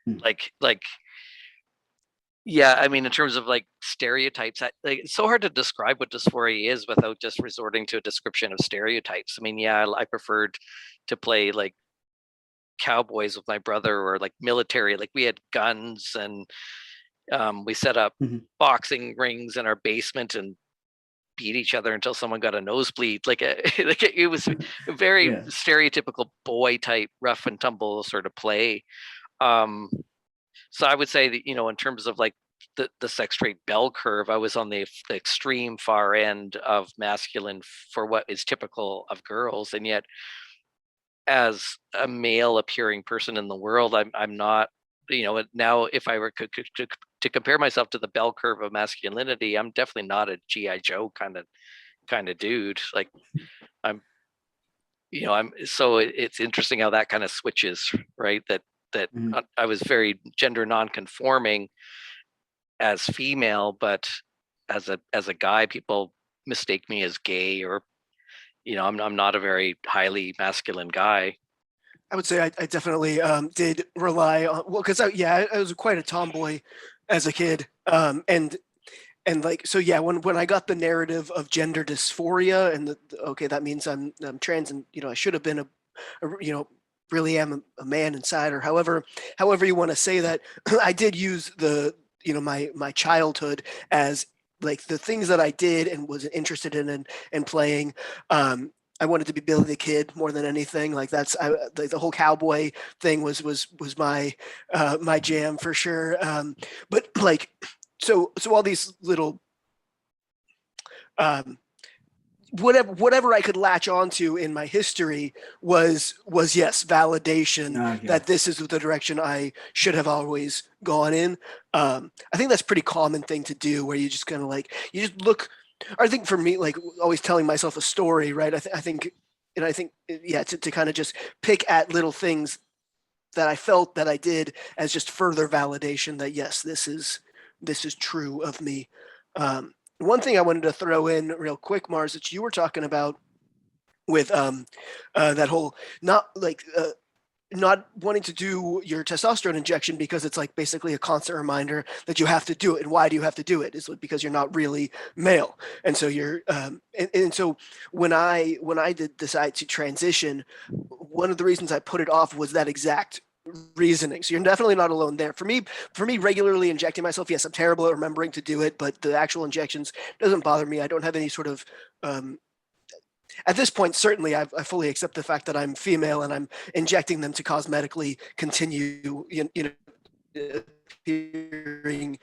Hmm. Like yeah, I mean, in terms of like stereotypes, like it's so hard to describe what dysphoria is without just resorting to a description of stereotypes. I mean, yeah, I preferred to play like cowboys with my brother, or like military. Like we had guns, and we set up Mhm. boxing rings in our basement and beat each other until someone got a nosebleed. Like, like it was a very Yeah. stereotypical boy type rough and tumble sort of play. Um, so I would say that, you know, in terms of like the sex trait bell curve, I was on the extreme far end of masculine for what is typical of girls, and yet as a male appearing person in the world, I'm not. You know, now if I were to compare myself to the bell curve of masculinity, I'm definitely not a GI Joe kind of dude. Like I'm, you know, I'm. So it's interesting how that kind of switches, right? That Mhm. I was very gender non-conforming as female, but as a guy, people mistake me as gay, or you know, I'm not a very highly masculine guy. I would say I definitely did rely on, well, because yeah, I was quite a tomboy as a kid, and like, so yeah, when I got the narrative of gender dysphoria and okay, that means I'm trans, and you know I should have been you know, really am a man inside, or however you want to say that. I did use the, you know, my childhood as like the things that I did and was interested in and playing. I wanted to be Billy the Kid more than anything. Like that's the whole cowboy thing was my jam for sure. But like, so all these little um, whatever I could latch onto in my history was yes, validation Yeah. that this is the direction I should have always gone in. I think that's a pretty common thing to do, where you just kind of like you just look. Or I think for me, like always telling myself a story, right? I think, and I think yeah, to kind of just pick at little things that I felt that I did as just further validation that yes, this is true of me. One thing I wanted to throw in real quick, Mars, that you were talking about with that whole not like not wanting to do your testosterone injection because it's like basically a constant reminder that you have to do it. And why do you have to do it? Is it because you're not really male? And so you're and so when I did decide to transition, one of the reasons I put it off was that exact reasoning. So you're definitely not alone there. For me, regularly injecting myself, yes, I'm terrible at remembering to do it, but the actual injections doesn't bother me. I don't have any sort of um, at this point, certainly I fully accept the fact that I'm female and I'm injecting them to cosmetically continue, appearing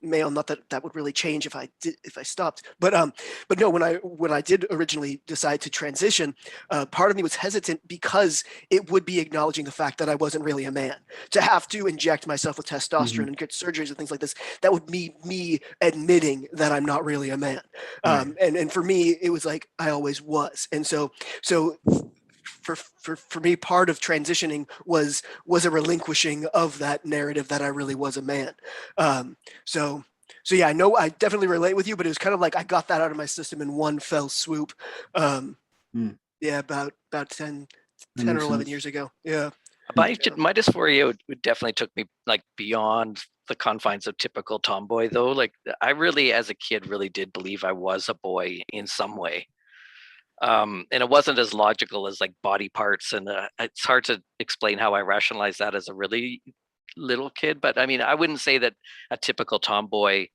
male. Not that that would really change if I stopped, but no. When I did originally decide to transition, part of me was hesitant because it would be acknowledging the fact that I wasn't really a man. To have to inject myself with testosterone Mhm. and get surgeries and things like this, that would be me admitting that I'm not really a man. Right. And for me, it was like I always was, and so for me, part of transitioning was a relinquishing of that narrative that I really was a man. Um, so so yeah, I know I definitely relate with you, but it was kind of like I got that out of my system in one fell swoop. Um, Mm. yeah, about That 10 or makes 11 sense. years ago. Yeah. My dysphoria would definitely took me like beyond the confines of typical tomboy though. Like I really, as a kid, really did believe I was a boy in some way. And it wasn't as logical as like body parts, and it's hard to explain how I rationalize that as a really little kid. But I mean, I wouldn't say that a typical tomboy,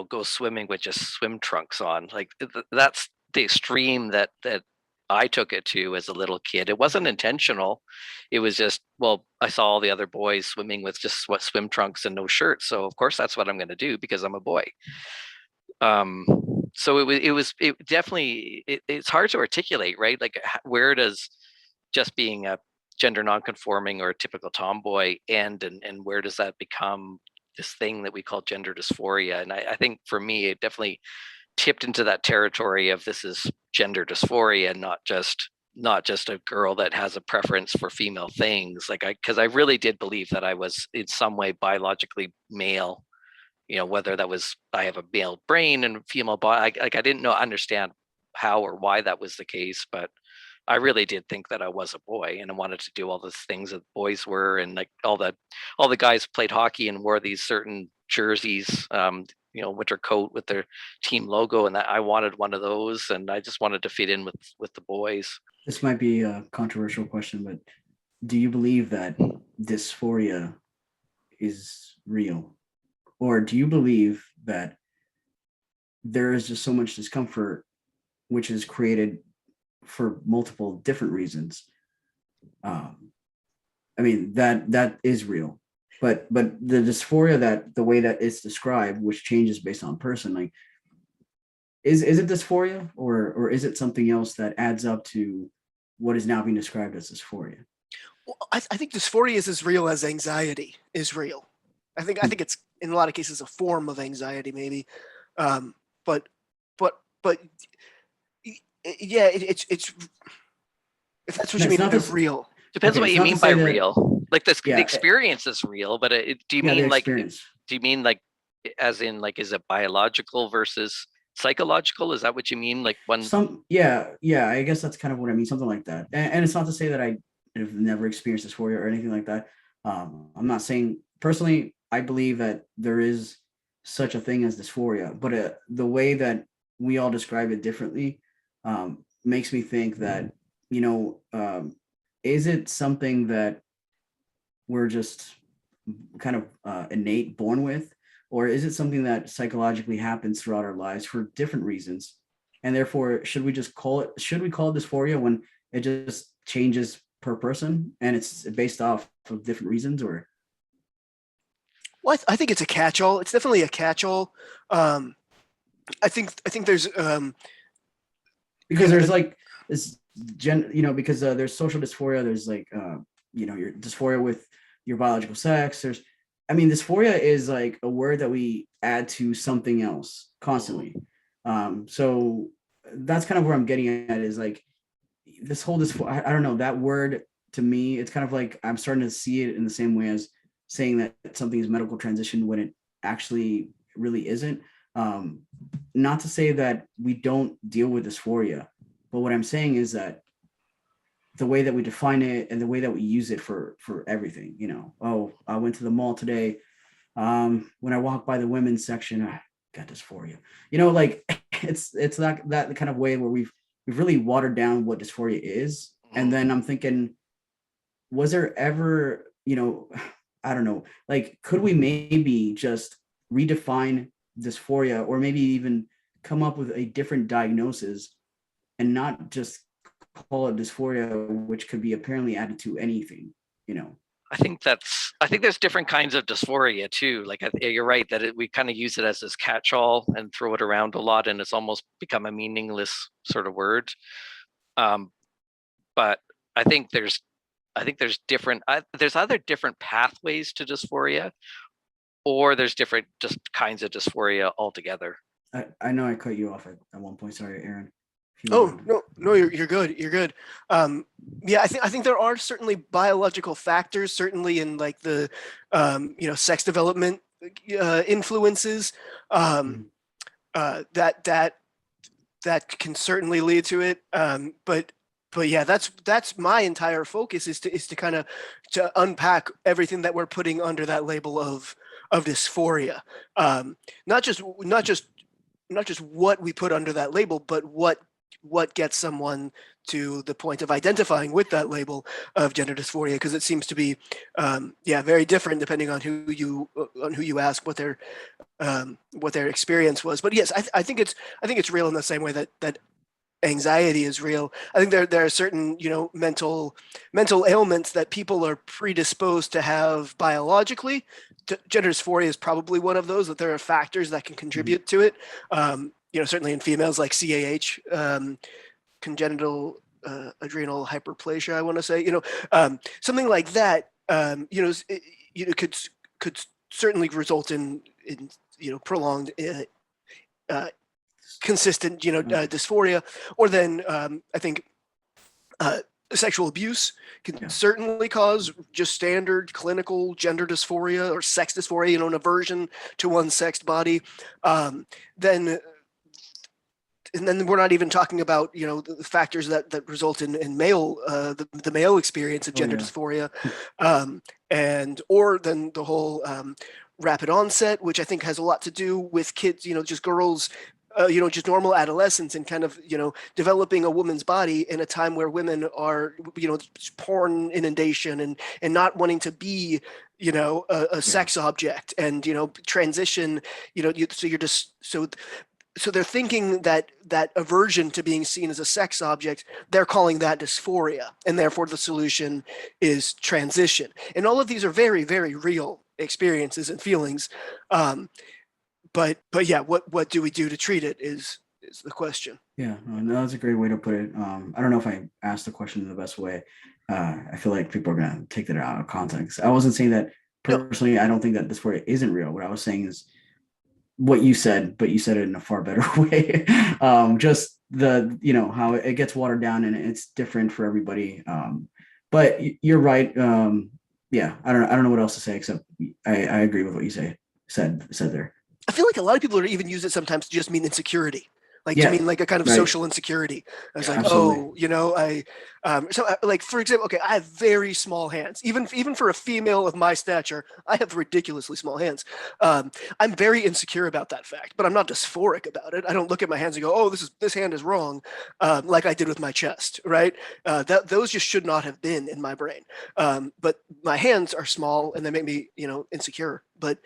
goes swimming with just swim trunks on. Like that's the extreme that I took it to as a little kid. It wasn't intentional. It was just, well, I saw all the other boys swimming with just swim trunks and no shirts, so of course that's what I'm going to do because I'm a boy. um so it definitely, it's hard to articulate, right? Like where does just being a gender nonconforming or a typical tomboy end, and where does that become this thing that we call gender dysphoria? And I think for me it definitely tipped into that territory of this is gender dysphoria, not just a girl that has a preference for female things. Like because I really did believe that I was in some way biologically male, whether that was I have a male brain and female body. I didn't understand how or why that was the case, but I really did think that I was a boy and I wanted to do all the things that boys were, and like all the guys played hockey and wore these certain jerseys, winter coat with their team logo, and that I wanted one of those, and I just wanted to fit in with the boys. This might be a controversial question, but do you believe that dysphoria is real? Or do you believe that there is just so much discomfort which is created for multiple different reasons? I mean, that is real. But the dysphoria, that the way that it's described, which changes based on person, like is it dysphoria, or is it something else that adds up to what is now being described as dysphoria? Well, I think dysphoria is as real as anxiety is real. I think it's in a lot of cases a form of anxiety, maybe, but but yeah, it's if that's what No, you it's mean, not it's this. real. Depends Okay, what it's you not to mean by say that. real. Like this, the Yeah, experience is real, but do you yeah, the mean like, experience. do you mean like, as in like, is it biological versus psychological? Is that what you mean? Like one? Yeah, I guess that's kind of what I mean, something like that. And it's not to say that I have never experienced dysphoria or anything like that. I'm not saying personally. I believe that there is such a thing as dysphoria, but the way that we all describe it differently makes me think that, you know, is it something that we're just kind of innate born with, or is it something that psychologically happens throughout our lives for different reasons? And therefore, should we call it dysphoria when it just changes per person and it's based off of different reasons? Or Well, I think it's a catch-all. It's definitely a catch-all. I think there's because there's like this because there's social dysphoria, there's like your dysphoria with your biological sex. Dysphoria is like a word that we add to something else constantly. So that's kind of where I'm getting at, is like this whole dysphoria. I don't know, that word to me, it's kind of like I'm starting to see it in the same way as saying that something is medical transition when it actually really isn't. Not to say that we don't deal with dysphoria, but what I'm saying is that the way that we define it and the way that we use it for everything, oh, I went to the mall today. When I walked by the women's section, I got dysphoria. Like it's that kind of way where we've really watered down what dysphoria is. And then I'm thinking, was there ever, I don't know, like, could we maybe just redefine dysphoria, or maybe even come up with a different diagnosis and not just call it dysphoria, which could be apparently added to anything, I think there's different kinds of dysphoria too. Like you're right that we kind of use it as this catch-all and throw it around a lot, and it's almost become a meaningless sort of word. But I think there's different. There's either different pathways to dysphoria, or there's different just kinds of dysphoria altogether. I know I cut you off at one point. Sorry, Aaron. Oh, no, you're good. You're good. Yeah, I think there are certainly biological factors, certainly in like the sex development influences that can certainly lead to it. But yeah, that's my entire focus, is to kind of to unpack everything that we're putting under that label of dysphoria. Not just what we put under that label, but what what gets someone to the point of identifying with that label of gender dysphoria, because it seems to be very different depending on who you ask what their experience was. But yes, I think it's real in the same way that anxiety is real. I think there are certain mental ailments that people are predisposed to have biologically. Gender dysphoria is probably one of those, that there are factors that can contribute to it. Certainly in females, like CAH, congenital adrenal hyperplasia, I want to say, something like that, could certainly result in prolonged consistent dysphoria. Or then I think sexual abuse can certainly cause just standard clinical gender dysphoria or sex dysphoria, an aversion to one's sexed body. Then we're not even talking about the factors that result in male the male experience of gender dysphoria, or then the whole rapid onset, which I think has a lot to do with kids, just girls, just normal adolescence, and kind of, developing a woman's body in a time where women are, porn inundation and not wanting to be, a sex object, and, transition, so they're thinking that aversion to being seen as a sex object, they're calling that dysphoria, and therefore the solution is transition. And all of these are very, very real experiences and feelings. But yeah, what do we do to treat it is the question. Yeah, no, that's a great way to put it. I don't know if I asked the question in the best way. I feel like people are gonna take that out of context. I wasn't saying that personally. I don't think that dysphoria isn't real. What I was saying is what you said, but you said it in a far better way. Just the how it gets watered down, and it's different for everybody. But you're right. Yeah, I don't know what else to say, except I agree with what you said there. I feel like a lot of people are even use it sometimes to just mean insecurity. Like, to mean like a kind of social insecurity. I was like, absolutely. Like, for example, okay, I have very small hands. Even for a female of my stature, I have ridiculously small hands. I'm very insecure about that fact, but I'm not dysphoric about it. I don't look at my hands and go, oh, this hand is wrong, like I did with my chest, right? Those just should not have been in my brain. But my hands are small, and they make me, insecure. But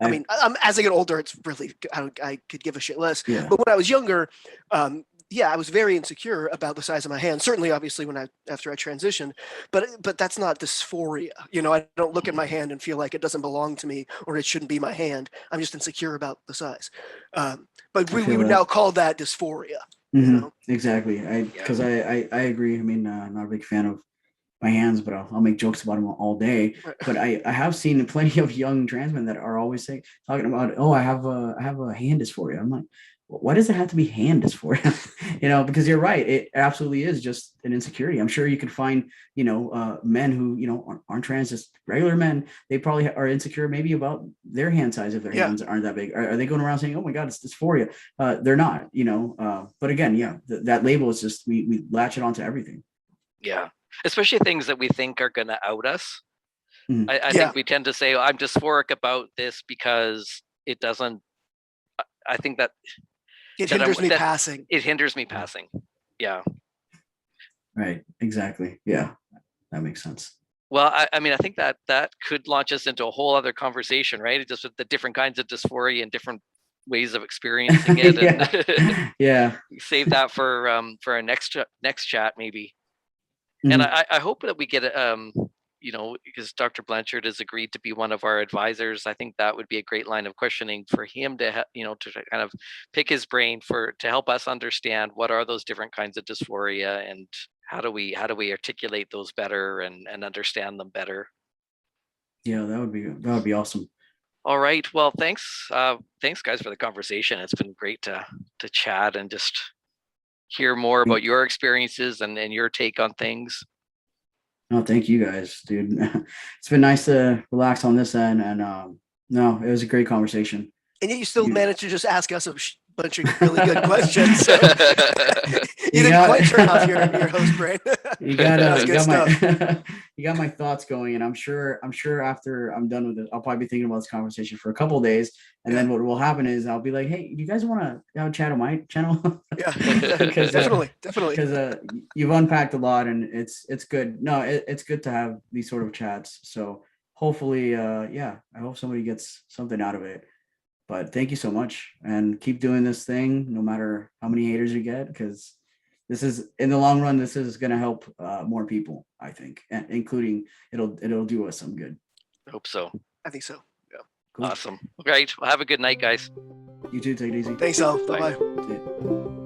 I mean, as I get older, it's really, I could give a shit less. Yeah. But when I was younger, I was very insecure about the size of my hand. Certainly, obviously, after I transitioned, but that's not dysphoria. I don't look at my hand and feel like it doesn't belong to me, or it shouldn't be my hand. I'm just insecure about the size. But we would now call that dysphoria. Mm-hmm. Exactly. Because I agree. I mean, I'm not a big fan of my hands, but I'll make jokes about them all day. Right. But I have seen plenty of young trans men that are always talking about, oh, I have a hand dysphoria. I'm like, why does it have to be hand dysphoria? Because you're right, it absolutely is just an insecurity. I'm sure you could find men who aren't trans, just regular men. They probably are insecure maybe about their hand size if their hands aren't that big. Are they going around saying, oh my god, it's dysphoria? They're not. But again, that label is just we latch it onto everything. Yeah. Especially things that we think are going to out us. Mm-hmm. I think we tend to say, I'm dysphoric about this because it doesn't, I think that it hinders me passing. It hinders me passing. Yeah. Right. Exactly. Yeah. That makes sense. Well, I mean, I think that could launch us into a whole other conversation, right? Just with the different kinds of dysphoria and different ways of experiencing it. And save that for our next chat, maybe. Mm-hmm. And I hope that we get, because Dr. Blanchard has agreed to be one of our advisors. I think that would be a great line of questioning for him to, to kind of pick his brain to help us understand what are those different kinds of dysphoria, and how do we articulate those better and understand them better. Yeah, that would be awesome. All right. Well, thanks guys for the conversation. It's been great to chat and just hear more about your experiences and your take on things. No, thank you guys, dude. It's been nice to relax on this end, and no, it was a great conversation. And yet you still managed to just ask us a bunch of really good questions. So you didn't quite turn off your host brain. You That's good got stuff. my you got my thoughts going, and I'm sure after I'm done with it, I'll probably be thinking about this conversation for a couple of days, and then what will happen is I'll be like, hey, do you guys want to have a chat on my channel? Yeah, Because definitely. because you've unpacked a lot, and it's good. No, it's good to have these sort of chats. So hopefully, I hope somebody gets something out of it. But thank you so much, and keep doing this thing, no matter how many haters you get, because this is, in the long run, this is going to help more people, I think, and including it'll do us some good. Hope so. I think so. Yeah. Cool. Awesome. Great. Well, have a good night, guys. You too. Take it easy. Thanks, all. Bye. Bye-bye. See ya.